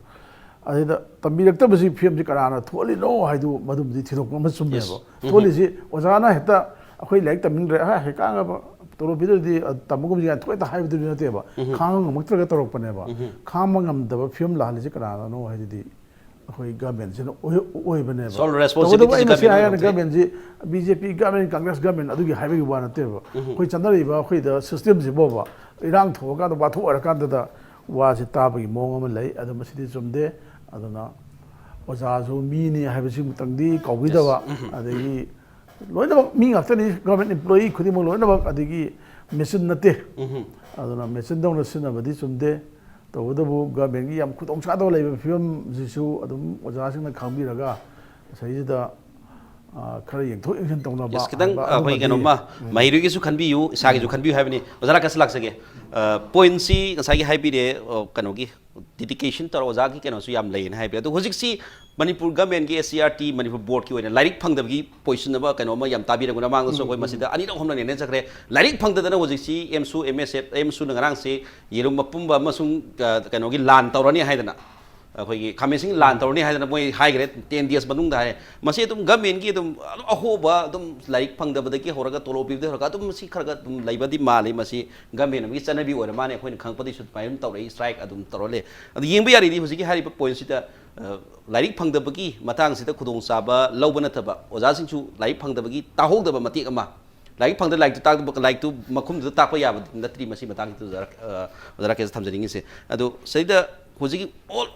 Speaker 4: ꯑꯗꯨꯗ ꯇꯝꯕꯤꯔꯛꯇꯕꯁꯤ ꯐꯤꯕꯝꯁꯤ ꯀꯅꯥꯅ ꯊꯣꯛꯍꯜꯂꯤꯅꯣ ꯍꯥꯏꯗꯨ ꯃꯗꯨꯕꯨꯗꯤ ꯊꯤꯗꯣꯛꯄ ꯑꯃ ꯆꯨꯝꯃꯦꯕ ꯊꯣꯛꯍꯜꯂꯤꯁꯤ ꯑꯣꯖꯥꯅ ꯍꯦꯛꯇ ꯑꯩꯈꯣꯏ ꯂꯥꯏꯔꯤꯛ ꯇꯝꯅꯤꯡꯗ꯭ꯔꯦ ꯍꯦꯛꯀꯥꯡꯒ ꯇꯣꯂꯣꯞ ꯄꯤꯗ꯭ꯔꯗꯤ ꯇꯝꯕꯒꯨꯝꯕꯁꯤ ꯀꯥꯏꯅ ꯊꯣꯛꯍꯦꯛꯇ ꯍꯥꯏꯕꯗꯨꯗꯤ ꯅꯠꯇꯦꯕ ꯈꯥꯡꯕ ꯉꯝꯃꯛꯇ꯭ꯔꯒ ꯇꯧꯔꯛꯄꯅꯦꯕ ꯈꯥꯡꯕ ꯉꯝꯗꯕ ꯐꯤꯕꯝ ꯂꯥꯛꯍꯜꯂꯤꯁꯤ ꯀꯅꯥꯅꯅꯣ ꯍꯥꯏꯗꯨꯗꯤ ꯑꯩꯈꯣꯏ ꯒꯚꯔꯟꯃꯦꯟꯁꯤꯅ ꯑꯣꯏꯕꯅꯦꯕ ꯇꯧꯕꯇꯕꯨ ꯑꯩ ꯃꯁꯤ ꯍꯥꯏꯔꯒ ꯒꯚꯔꯟꯃꯦꯟꯁꯤ BJP ꯒꯚꯔꯟꯃꯦꯟ ꯀꯪꯒ꯭ꯔꯦꯁ ꯒꯚꯔꯟꯃꯦꯟ ꯑꯗꯨꯒꯤ ꯍꯥꯏꯕꯒꯤ ꯋꯥ ꯅꯠꯇꯦꯕ ꯑꯩꯈꯣꯏ ꯆꯠꯅꯔꯤꯕ ꯑꯩꯈꯣꯏꯗ ꯁꯤꯁꯇꯦꯝꯁꯤꯐꯥꯎꯕ ꯏꯔꯥꯡ ꯊꯣꯛꯑꯀꯥꯟꯗ ꯋꯥꯊꯣꯛ ꯑꯣꯏꯔꯀꯥꯟꯗꯗ ꯋꯥꯁꯤ ꯇꯥꯕꯒꯤ ꯃꯑꯣꯡ ꯑꯃ ꯂꯩ ꯑꯗꯨ ꯃꯁꯤꯗꯤ ꯆꯨꯝꯗꯦ ꯑꯗꯨꯅ ꯑꯣꯖꯥꯁꯨ ꯃꯤꯅꯤ ꯍꯥꯏꯕꯁꯤꯃꯇꯪꯗꯤ ꯀꯥꯎꯕꯤꯗꯕ ꯑꯗꯒꯤ ꯂꯣꯏꯅꯃꯛ ꯃꯤ ꯉꯥꯛꯇꯅꯤ ꯒꯚꯔꯟꯃꯦꯟ ꯏꯝꯄ꯭ꯂꯣꯌꯤ ꯈꯨꯗꯤꯡꯃꯛ ꯂꯣꯏꯅꯃꯛ ꯑꯗꯒꯤ ꯃꯦꯆꯤꯟ ꯅꯠꯇꯦ ꯑꯗꯨꯅ ꯃꯦꯆꯤꯟꯗꯧꯅ ꯁꯤꯖꯤꯟꯅꯕꯗꯤ ꯆꯨꯝꯗꯦ ꯇꯧꯕꯇꯕꯨ ꯒꯚꯔꯟꯃꯦꯟꯒꯤ ꯌꯥꯝ ꯈꯨꯗꯣꯡꯆꯥꯗꯕ ꯂꯩꯕ ꯐꯤꯕꯝꯁꯤꯁꯨ ꯑꯗꯨꯝ ꯑꯣꯖꯥꯁꯤꯡꯅ ꯈꯪꯕꯤꯔꯒ ꯃꯁꯤꯗ ꯈꯔ ꯌꯦꯡꯊꯣꯛ ꯌꯦꯡꯁꯤꯟ ꯇꯧꯅꯕ
Speaker 1: ꯈꯤꯇꯪ ꯑꯩꯈꯣꯏ ꯀꯩꯅꯣꯝꯃ ꯃꯍꯩꯔꯣꯏꯒꯤꯁꯨ ꯈꯟꯕꯤꯌꯨ ꯏꯁꯥꯒꯤꯁꯨ ꯈꯟꯕꯤꯌꯨ ꯍꯥꯏꯕꯅꯤ ꯑꯣꯖꯥ ꯔꯥꯀꯦꯁ ꯂꯥꯛꯆꯒꯦ ꯄꯣꯏꯟꯠꯁꯤ ꯉꯁꯥꯏꯒꯤ ꯍꯥꯏꯕꯤꯔꯦ ꯀꯩꯅꯣꯒꯤ ꯗꯤꯗꯤꯀꯦꯁꯟ ꯇꯧꯔ ꯑꯣꯖꯥꯒꯤ ꯀꯩꯅꯣꯁꯨ ꯌꯥꯝ ꯂꯩꯌꯦꯅ ꯍꯥꯏꯕꯤꯔꯦ ꯑꯗꯣ ꯍꯧꯖꯤꯛꯁꯤ ꯃꯅꯤꯄꯨꯔ ꯒꯚꯔꯟꯃꯦꯟꯒꯤ SCRT ꯃꯅꯤꯄꯨꯔ ꯕꯣꯔꯗꯀꯤ ꯑꯣꯏꯅ ꯂꯥꯏꯔꯤꯛ ꯐꯪꯗꯕꯒꯤ ꯄꯣꯖꯤꯁꯟ ꯑꯃ ꯀꯩꯅꯣꯝꯃ ꯌꯥꯝ ꯇꯥꯕꯤꯔꯝꯒꯅꯤ ꯃꯃꯥꯡꯗꯁꯨ ꯑꯩꯈꯣꯏ ꯃꯁꯤꯗ ꯑꯅꯤꯔꯛ ꯑꯍꯨꯝꯂꯛ ꯅꯦꯅꯖꯈ꯭ꯔꯦ ꯂꯥꯏꯔꯤꯛ ꯐꯪꯗꯗꯅ ꯍꯧꯖꯤꯛꯁꯤ ꯑꯦꯝꯁꯨꯅ ꯉꯔꯥꯡꯁꯤ ꯌꯦꯔꯨꯝ ꯃꯄꯨꯝꯕ ꯑꯃꯁꯨꯡ ꯀꯩꯅꯣꯒꯤ ꯂꯥꯟ ꯇꯧꯔꯅꯤ ꯍꯥꯏꯗꯅ ꯑꯩꯈꯣꯏꯒꯤ ꯈꯥꯃꯦꯟꯁꯤꯡ ꯂꯥꯟ ꯇꯧꯔꯅꯤ ꯍꯥꯏꯗꯅ ꯃꯣꯏ ꯍꯥꯏꯈ꯭ꯔꯦ 10 days ꯃꯅꯨꯡꯗ ꯍꯥꯏ ꯃꯁꯤ ꯑꯗꯨꯝ ꯒꯚꯔꯟꯃꯦꯟꯒꯤ ꯑꯗꯨꯝ ꯑꯍꯣꯕ ꯑꯗꯨꯝ ꯂꯥꯏꯔꯤꯛ ꯐꯪꯗꯕꯗꯒꯤ ꯍꯧꯔꯒ ꯇꯣꯂꯣꯞ ꯄꯤꯕꯗꯒꯤ ꯍꯧꯔꯒ ꯑꯗꯨꯝ ꯃꯁꯤ ꯈꯔ ꯑꯗꯨꯝ ꯂꯩꯕꯗꯤ ꯃꯥꯜꯂꯤ ꯃꯁꯤ ꯒꯚꯔꯟꯃꯦꯟ ꯑꯃꯒꯤ ꯆꯠꯅꯕꯤ ꯑꯣꯏꯔ ꯃꯥꯅꯦ ꯑꯩꯈꯣꯏꯅ ꯈꯪꯉꯛꯄꯗꯒꯤꯁꯨ ꯑꯗꯨꯃꯥꯏꯅ ꯑꯗꯨꯝ ꯇꯧꯔꯛꯏ ꯁ꯭ꯇ꯭ꯔꯥꯏꯛ ꯑꯗꯨꯝ ꯇꯧꯔ ꯂꯩ ꯑꯗꯨ ꯌꯦꯡꯕ ꯌꯥꯔꯤꯗꯤ ꯍꯧꯖꯤꯛꯀꯤ ꯍꯥꯏꯔꯤꯕ ꯄꯣꯏꯟꯠꯁꯤꯗ ꯂꯥꯏꯔꯤꯛ ꯐꯪꯗꯕꯒꯤ ꯃꯇꯥꯡꯁꯤꯗ ꯈꯨꯗꯣꯡꯆꯥꯕ ꯂꯧꯕ ꯅꯠꯇꯕ ꯑꯣꯖꯥꯁꯤꯡꯁꯨ ꯂꯥꯏꯔꯤꯛ ꯐꯪꯗꯕꯒꯤ ꯇꯥꯍꯧꯗꯕ ꯃꯇꯦꯛ ꯑꯃ ꯂꯥꯏꯔꯤꯛ ꯐꯪꯗ ꯂꯥꯏꯔꯤꯛꯇꯨ ꯃꯈꯨꯝꯗꯨꯗ ꯇꯥꯛꯄ ꯌꯥꯕ ꯅꯠꯇ꯭ꯔꯤ ꯃꯁꯤ ꯃꯇꯥꯡꯁꯤꯗ ꯑꯣꯖꯥ ꯔꯥꯀꯦꯁ ꯊꯝꯖꯅꯤꯡꯉꯤꯁꯦ ꯑꯗꯣ ꯁꯤꯗ ꯍꯧꯖꯤꯛꯀꯤ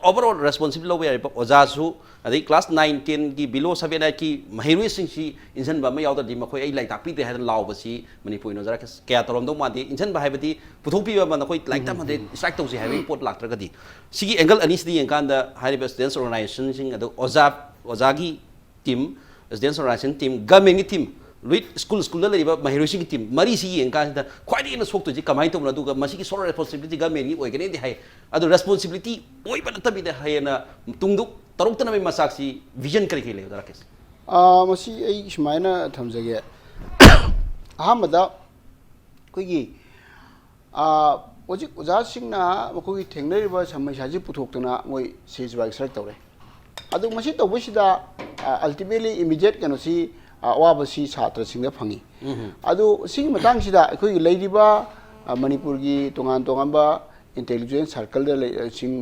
Speaker 1: ꯑꯣꯚꯔꯑꯣꯜ ꯔꯦꯁꯄꯣꯟꯁꯤꯕꯤꯂꯤ ꯂꯧꯕ ꯌꯥꯔꯤꯕ ꯑꯣꯖꯥꯁꯨ ꯑꯗꯩ ꯀ꯭ꯂꯥꯁ 9-10ꯒꯤ ꯕꯤꯂꯣ 7-8ꯀꯤ ꯃꯍꯩꯔꯣꯏꯁꯤꯡꯁꯤ ꯏꯟꯁꯤꯟꯕ ꯑꯃ ꯌꯥꯎꯗ꯭ꯔꯗꯤ ꯃꯈꯣꯏ ꯑꯩ ꯂꯥꯏꯔꯤꯛ ꯇꯥꯛꯄꯤꯗ꯭ꯔꯦ ꯍꯥꯏꯗꯅ ꯂꯥꯎꯕꯁꯤ ꯃꯅꯤꯄꯨꯔꯤ ꯑꯣꯖꯥ ꯔꯥꯀꯦꯁ ꯀꯌꯥ ꯇꯧꯔꯝꯗꯧ ꯃꯥꯟꯗꯦ ꯏꯟꯁꯤꯟꯕ ꯍꯥꯏꯕꯗꯤ ꯄꯨꯊꯣꯛꯄꯤꯕ ꯑꯃ ꯅꯈꯣꯏ ꯂꯥꯏꯔꯤꯛ ꯇꯝꯍꯟꯗꯦ ꯁ꯭ꯇ꯭ꯔꯥꯏꯛ ꯇꯧꯁꯤ ꯍꯥꯏꯕꯒꯤ ꯄꯣꯠ ꯂꯥꯛꯇ꯭ꯔꯒꯗꯤ ꯁꯤꯒꯤ ꯑꯦꯡꯒꯜ ꯑꯅꯤꯁꯤꯗ ꯌꯦꯡꯀꯥꯟꯗ ꯍꯥꯏꯔꯤꯕ ꯁ꯭ꯇꯨꯗꯦꯟꯁ ꯑꯣꯔꯒꯅꯥꯏꯖꯦꯁꯟꯁꯤꯡ ꯑꯗꯨ ꯑꯣꯖꯥꯒꯤ ꯇꯤꯝ ꯁ꯭ꯇꯨꯗꯦꯟꯁ ꯑꯣꯔꯒꯅꯥꯏꯖꯦꯁꯟ ꯇꯤꯝ ꯒꯚꯔꯟꯃꯦꯟꯒꯤ ꯇꯤꯝ ꯂꯣꯏ ꯁ꯭ꯀꯨꯜꯗ ꯂꯩꯔꯤꯕ ꯃꯍꯩꯔꯣꯏꯁꯤꯡꯒꯤ ꯇꯤꯝ ꯃꯔꯤꯁꯤ ꯌꯦꯡꯀꯥꯟꯁꯤꯗ ꯈ꯭ꯋꯥꯏꯗꯒꯤ ꯍꯦꯟꯅ ꯁꯣꯛꯇꯣꯏꯁꯤ ꯀꯃꯥꯏꯅ ꯇꯧꯕꯅꯣ ꯑꯗꯨꯒ ꯃꯁꯤꯒꯤ ꯁꯣꯜ ꯔꯦꯁꯄꯣꯟꯁꯤꯕꯤꯂꯤꯇꯤ ꯒꯚꯔꯟꯃꯦꯟꯒꯤ ꯑꯣꯏꯒꯅꯤꯗꯤ ꯍꯥꯏ ꯑꯗꯣ ꯔꯦꯁꯄꯣꯟꯁꯤꯕꯤꯂꯤꯇꯤ ꯑꯣꯏꯕ ꯅꯠꯇꯕꯤꯗ ꯍꯦꯟꯅ ꯇꯨꯡꯗꯨ ꯇꯧꯔꯛꯇꯅꯕꯒꯤ ꯃꯆꯥꯛꯁꯤ ꯚꯤꯖꯟ ꯀꯔꯤ ꯂꯩ ꯑꯣꯖꯥ ꯔꯥꯀꯦꯁ
Speaker 3: ꯃꯁꯤ ꯑꯩ ꯁꯨꯃꯥꯏꯅ ꯊꯝꯖꯒꯦ ꯑꯍꯥꯟꯕꯗ ꯑꯩꯈꯣꯏꯒꯤ ꯍꯧꯖꯤꯛ ꯑꯣꯖꯥꯁꯤꯡꯅ ꯃꯈꯣꯏꯒꯤ ꯊꯦꯡꯅꯔꯤꯕ ꯁꯃꯁ꯭ꯌꯥꯁꯤ ꯄꯨꯊꯣꯛꯇꯨꯅ ꯃꯣꯏ ꯁꯦꯖꯕꯥꯏ ꯁ꯭ꯇ꯭ꯔꯥꯏꯛ ꯇꯧꯔꯦ ꯑꯗꯨ ꯃꯁꯤ ꯇꯧꯕꯁꯤꯗ ꯑꯜꯇꯤꯃꯦꯠꯂꯤ ꯏꯃꯤꯗꯤꯌꯦꯠ ꯀꯩꯅꯣꯁꯤ ꯑꯋꯥꯕꯁꯤ ꯁꯥꯇ꯭ꯔꯁꯤꯡꯗ ꯐꯪꯉꯤ ꯑꯗꯨ ꯁꯤꯒꯤ ꯃꯇꯥꯡꯁꯤꯗ ꯑꯩꯈꯣꯏꯒꯤ ꯂꯩꯔꯤꯕ ꯃꯅꯤꯄꯨꯔꯒꯤ ꯇꯣꯉꯥꯟ ꯇꯣꯉꯥꯟꯕ ꯏꯟꯇꯦꯂꯤꯖꯦꯟꯁ ꯁꯥꯔꯀꯜꯗ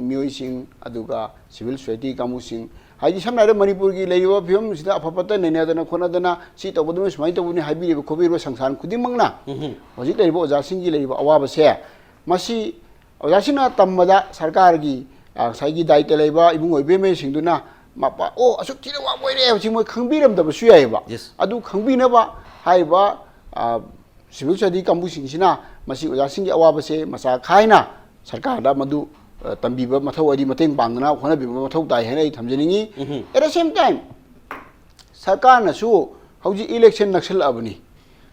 Speaker 3: ꯃꯤꯑꯣꯏꯁꯤꯡ ꯑꯗꯨꯒ ꯁꯤꯚꯤꯜ ꯁꯣꯁꯥꯏꯇꯤ ꯀꯥꯡꯕꯨꯁꯤꯡ ꯍꯥꯏꯗꯤ ꯁꯝꯅ ꯍꯥꯏꯔꯕ ꯃꯅꯤꯄꯨꯔꯒꯤ ꯂꯩꯔꯤꯕ ꯐꯤꯕꯝꯁꯤꯗ ꯑꯐ ꯐꯠꯇ ꯅꯩꯅꯗꯅ ꯈꯣꯠꯅꯗꯅ ꯁꯤ ꯇꯧꯕꯗꯨꯅ ꯁꯨꯃꯥꯏꯅ ꯇꯧꯕꯅꯤ ꯍꯥꯏꯕꯤꯔꯤꯕ ꯈꯣꯠꯄꯤꯔꯤꯕ ꯁꯪꯁꯊꯥꯟ ꯈꯨꯗꯤꯡꯃꯛꯅ ꯍꯧꯖꯤꯛ ꯂꯩꯔꯤꯕ ꯑꯣꯖꯥꯁꯤꯡꯒꯤ ꯂꯩꯔꯤꯕ ꯑꯋꯥꯕꯁꯦ ꯃꯁꯤ ꯑꯣꯖꯥꯁꯤꯡꯅ ꯇꯝꯕꯗ ꯁꯔꯀꯥꯔꯒꯤ ꯉꯁꯥꯏꯒꯤ ꯗꯥꯏꯇ ꯂꯩꯕ ꯏꯃꯨꯡ ꯑꯣꯏꯕꯤꯃꯩꯁꯤꯡꯗꯨꯅ ꯑꯁꯨꯛ ꯊꯤꯅ ꯋꯥꯕ ꯑꯣꯏꯔꯦ ꯍꯥꯏꯕꯁꯤ ꯃꯣꯏ ꯈꯪꯕꯤꯔꯝꯗꯕꯁꯨ ꯌꯥꯏꯑꯕ ꯑꯗꯨ ꯈꯪꯕꯤꯅꯕ ꯍꯥꯏꯔꯤꯕ ꯁꯤꯚꯤꯜ ꯁꯣꯁꯥꯏꯇꯤ ꯀꯥꯡꯕꯨꯁꯤꯡꯁꯤꯅ ꯃꯁꯤ ꯑꯣꯖꯥꯁꯤꯡꯒꯤ ꯑꯋꯥꯕꯁꯦ ꯃꯆꯥ ꯈꯥꯏꯅ ꯁꯔꯀꯥꯔꯗ ꯃꯗꯨ ꯇꯝꯕꯤꯕ ꯃꯊꯧ ꯍꯥꯏꯗꯤ ꯃꯇꯦꯡ ꯄꯥꯡꯗꯅ ꯍꯣꯠꯅꯕꯤꯕ ꯃꯊꯧ ꯇꯥꯏ ꯍꯥꯏꯅ ꯑꯩ ꯊꯝꯖꯅꯤꯡꯉꯤ ꯑꯦꯠ ꯗ ꯁꯦꯝ ꯇꯥꯏꯝ ꯁꯔꯀꯥꯔꯅꯁꯨ ꯍꯧꯖꯤꯛ ꯏꯂꯦꯛꯁꯟ ꯅꯛꯁꯜꯂꯛꯑꯕꯅꯤ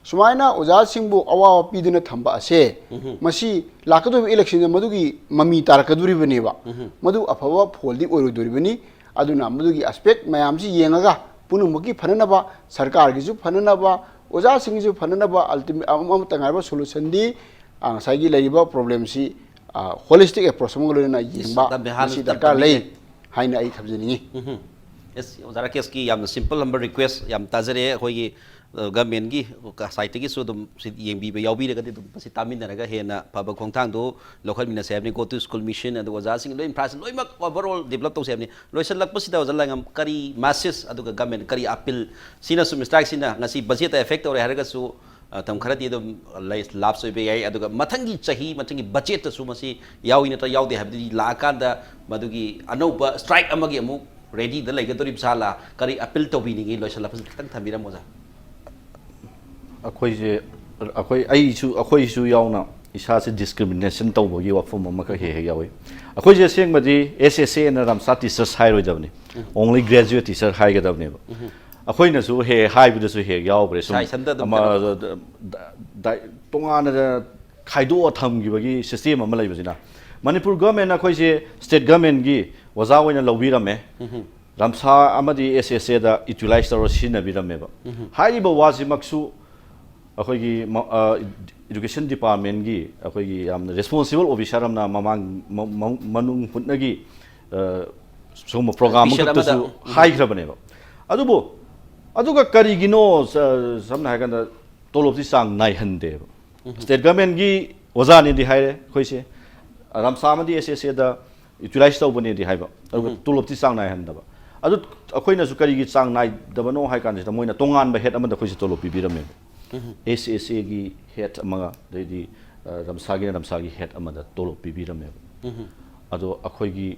Speaker 3: ꯁꯨꯃꯥꯏꯅ ꯑꯣꯖꯥꯁꯤꯡꯕꯨ ꯑꯋꯥꯕ ꯄꯤꯗꯨꯅ ꯊꯝꯕ ꯑꯁꯦ ꯃꯁꯤ ꯂꯥꯛꯀꯗꯧꯔꯤꯕ ꯏꯂꯦꯛꯁꯟꯗ ꯃꯗꯨꯒꯤ ꯃꯃꯤ ꯇꯥꯔꯛꯀꯗꯣꯔꯤꯕꯅꯦꯕ ꯃꯗꯨ ꯑꯐꯕ ꯐꯣꯜꯗꯤ ꯑꯣꯏꯔꯣꯏꯗꯣꯔꯤꯕꯅꯤ ꯑꯗꯨꯅ ꯃꯗꯨꯒꯤ ꯑꯁꯄꯦꯛ ꯃꯌꯥꯝꯁꯤ ꯌꯦꯡꯉꯒ ꯄꯨꯝꯅꯃꯛꯀꯤ ꯐꯅꯅꯕ ꯁꯔꯀꯥꯔꯒꯤꯁꯨ ꯐꯅꯅꯕ ꯑꯣꯖꯥꯁꯤꯡꯒꯤꯁꯨ ꯐꯅꯅꯕ ꯑꯃꯠꯇ ꯉꯥꯏꯔꯕ ꯁꯣꯂꯨꯁꯟꯗꯤ ꯉꯁꯥꯏꯒꯤ ꯂꯩꯔꯤꯕ ꯄ꯭ꯔꯣꯕ꯭ꯂꯦꯝꯁꯤ ꯍꯣꯂꯤꯁꯇꯤꯛ ꯑꯦꯄ꯭ꯔꯣꯆ ꯑꯃꯒ ꯂꯣꯏꯅꯅ ꯌꯦꯡꯕ ꯃꯁꯤ ꯗꯔꯀꯥꯔ ꯂꯩ ꯍꯥꯏꯅ ꯑꯩ ꯊꯝꯖꯅꯤꯡꯉꯤ
Speaker 1: ꯑꯣꯖꯥ ꯔꯥꯀꯦꯁꯀꯤ ꯌꯥꯝꯅ ꯁꯤꯝꯄꯜ ꯑꯃ ꯔꯤꯀ꯭ꯋꯦꯁ ꯌꯥꯝ ꯇꯥꯖꯔꯦ ꯑꯩꯈꯣꯏꯒꯤ government gi site gi su dum yeng bi yaw bi ga dum si tamin na ga he na phaba khongthang do local mina se ni go to school mission and oja sing loi infrastructure loi mak overall develop to se ni loi salak pa si da ojala ngam kari masses adu ga government kari appeal sina sum strike sina ngasi budget effect ore har ga su tam kharati dum lab so be ai adu ga mathangi chahi mathangi budget su masi yawi na ta yaw de habdi la ka da madugi anoba strike amagi amu ready da laiga tori sala kari appeal to bi ni loi salap tang thamira moja
Speaker 2: akhoi akhoi su yauna isa se discrimination to bo yiwa fom ma ka he yawi akhoi je seng madi SSA na ram sa teachers hai roi dabni only graduate teacher hai ga dabni akhoi na su he hai bu su he yaw bre sum ama tonga na khaido tham gi bagi system ama lai bajina Manipur government akhoi je state government gi waza oina lobi rame ramsa amadi SSA da utilize tor sin bi rame ba hai ba waji maksu akhoi education department gi akhoi yam responsible officer amna mamang manung Hutna gi sum program ka su hai grabane ba adubo aduga kari gino samna ha kan tolop si sang nai hande state government gi oza ni di haire khoi se ram samadi SSA da utilize to bane di haiba tolop si sang nai handa ba adu akhoi na su kari gi sang nai da bano hai kan da moina tongan ba het amada khoi se tolop bi biram SSA gi head amaga di ramsagi head amada tolop pibiram ado akhoi gi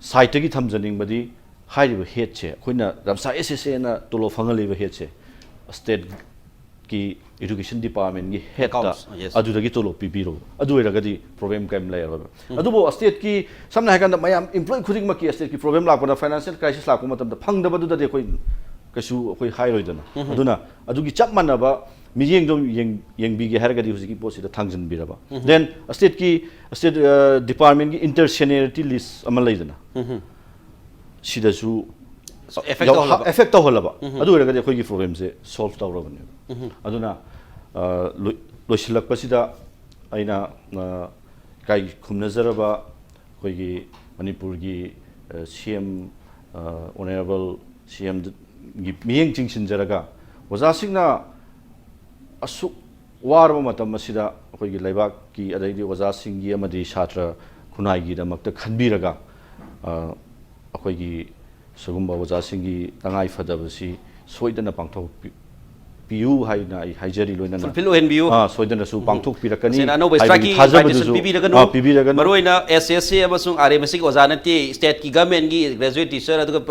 Speaker 2: site gi thamjaning badi hairiba head che khoina ramsa SSA na tolop fangali ba head che state ki education department gi head ta adu dagi tolop pibiro adu era gadi problem kam lay ba adu bo state ki samna hakan da mayam employee khuding ma ki state ki problem la ko financial crisis la ko matam da phang da badu da de khoi kasu khoi hai roi dana aduna adu gi chap manaba Mijing dom yang bigi har gadi husiki posi da thangjan biraba then state department ki interseniority list amal laidana sida su effect to holaba adu era gadi khoi gi problem se solve tawra bane aduna loisilak pasida aina kai khumna zaraba khoi gi Manipur gi CM honorable CM gi miyeng chingsin jaraga oja singna asuk warba matam masida akhoi gi laibak ki adai oja singgi amadi chhatra khunai gi damakta khanbiraga akhoi gi sugumba oja singgi tangai fadabasi soidana pangthok piu haina ai haijari loina na
Speaker 1: fulfill hen biu
Speaker 2: soidana su pangthok pirakani
Speaker 1: sena no strike invitation pibiraga no maroina SSA amasung RMC oja nati state ki government gi graduate teacher adu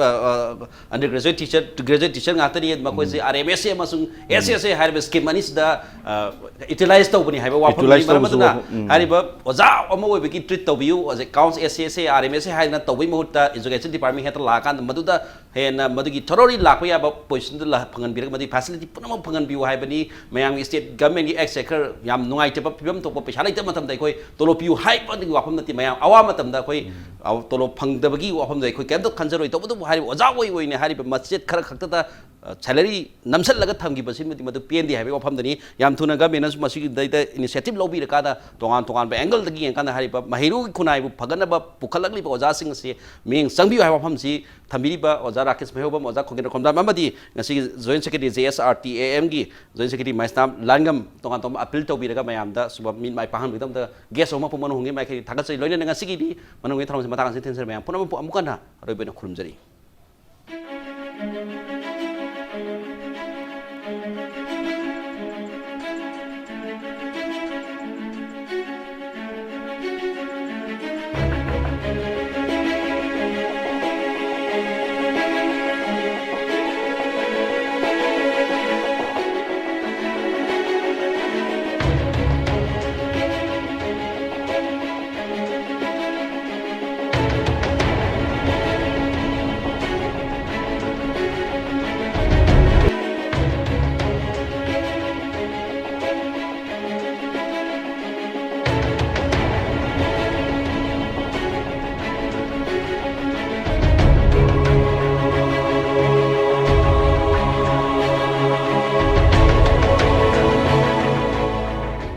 Speaker 1: undergraduate teacher to graduate teacher ngatani makoi se RMC amasung SSA harbe scheme anis da utilize to bani haiba wapam ni maramada hariba oja omo we biki treat to biu as accounts SSA RMC haina to wi mohutta education department heta la kan maduda hena madugi thoroughly lakwa ya position da phangan birak madi facility punam phangan biu haibani mayang state government gi executive yam nungai te pibam to pesa lai matam dai khoi tolo piu haiba di wapam nati mayang awa matam da khoi tolo phangdabagi wapam dai khoi kemto khanjaroi to bu hari oja oi ne hari masjid khara khakta da salary namsal laga thamgi basin mati madu pendi haiba wapam dani yam thuna government as masi dai da initiative lobi ra kada tongan ba angle dagi kan hari ba mahiru khunai bu phagana ba pukhalagli ba oja sing se ming sangbi haiba wapam si thamiri ba oja Rakesh Meihoubam oja Khogendro Khomdram amadi ngasi joint secretary JSRTAM gi joint secretary Maisnam Langam tongan appeal to bi raga mayam da suba min mai pahan bidam da guest oma pumanu hungi mai thagat sei loina ngasi gi di manung ngi thram se matang se tenser mayam punam amukana roi bena khurumjari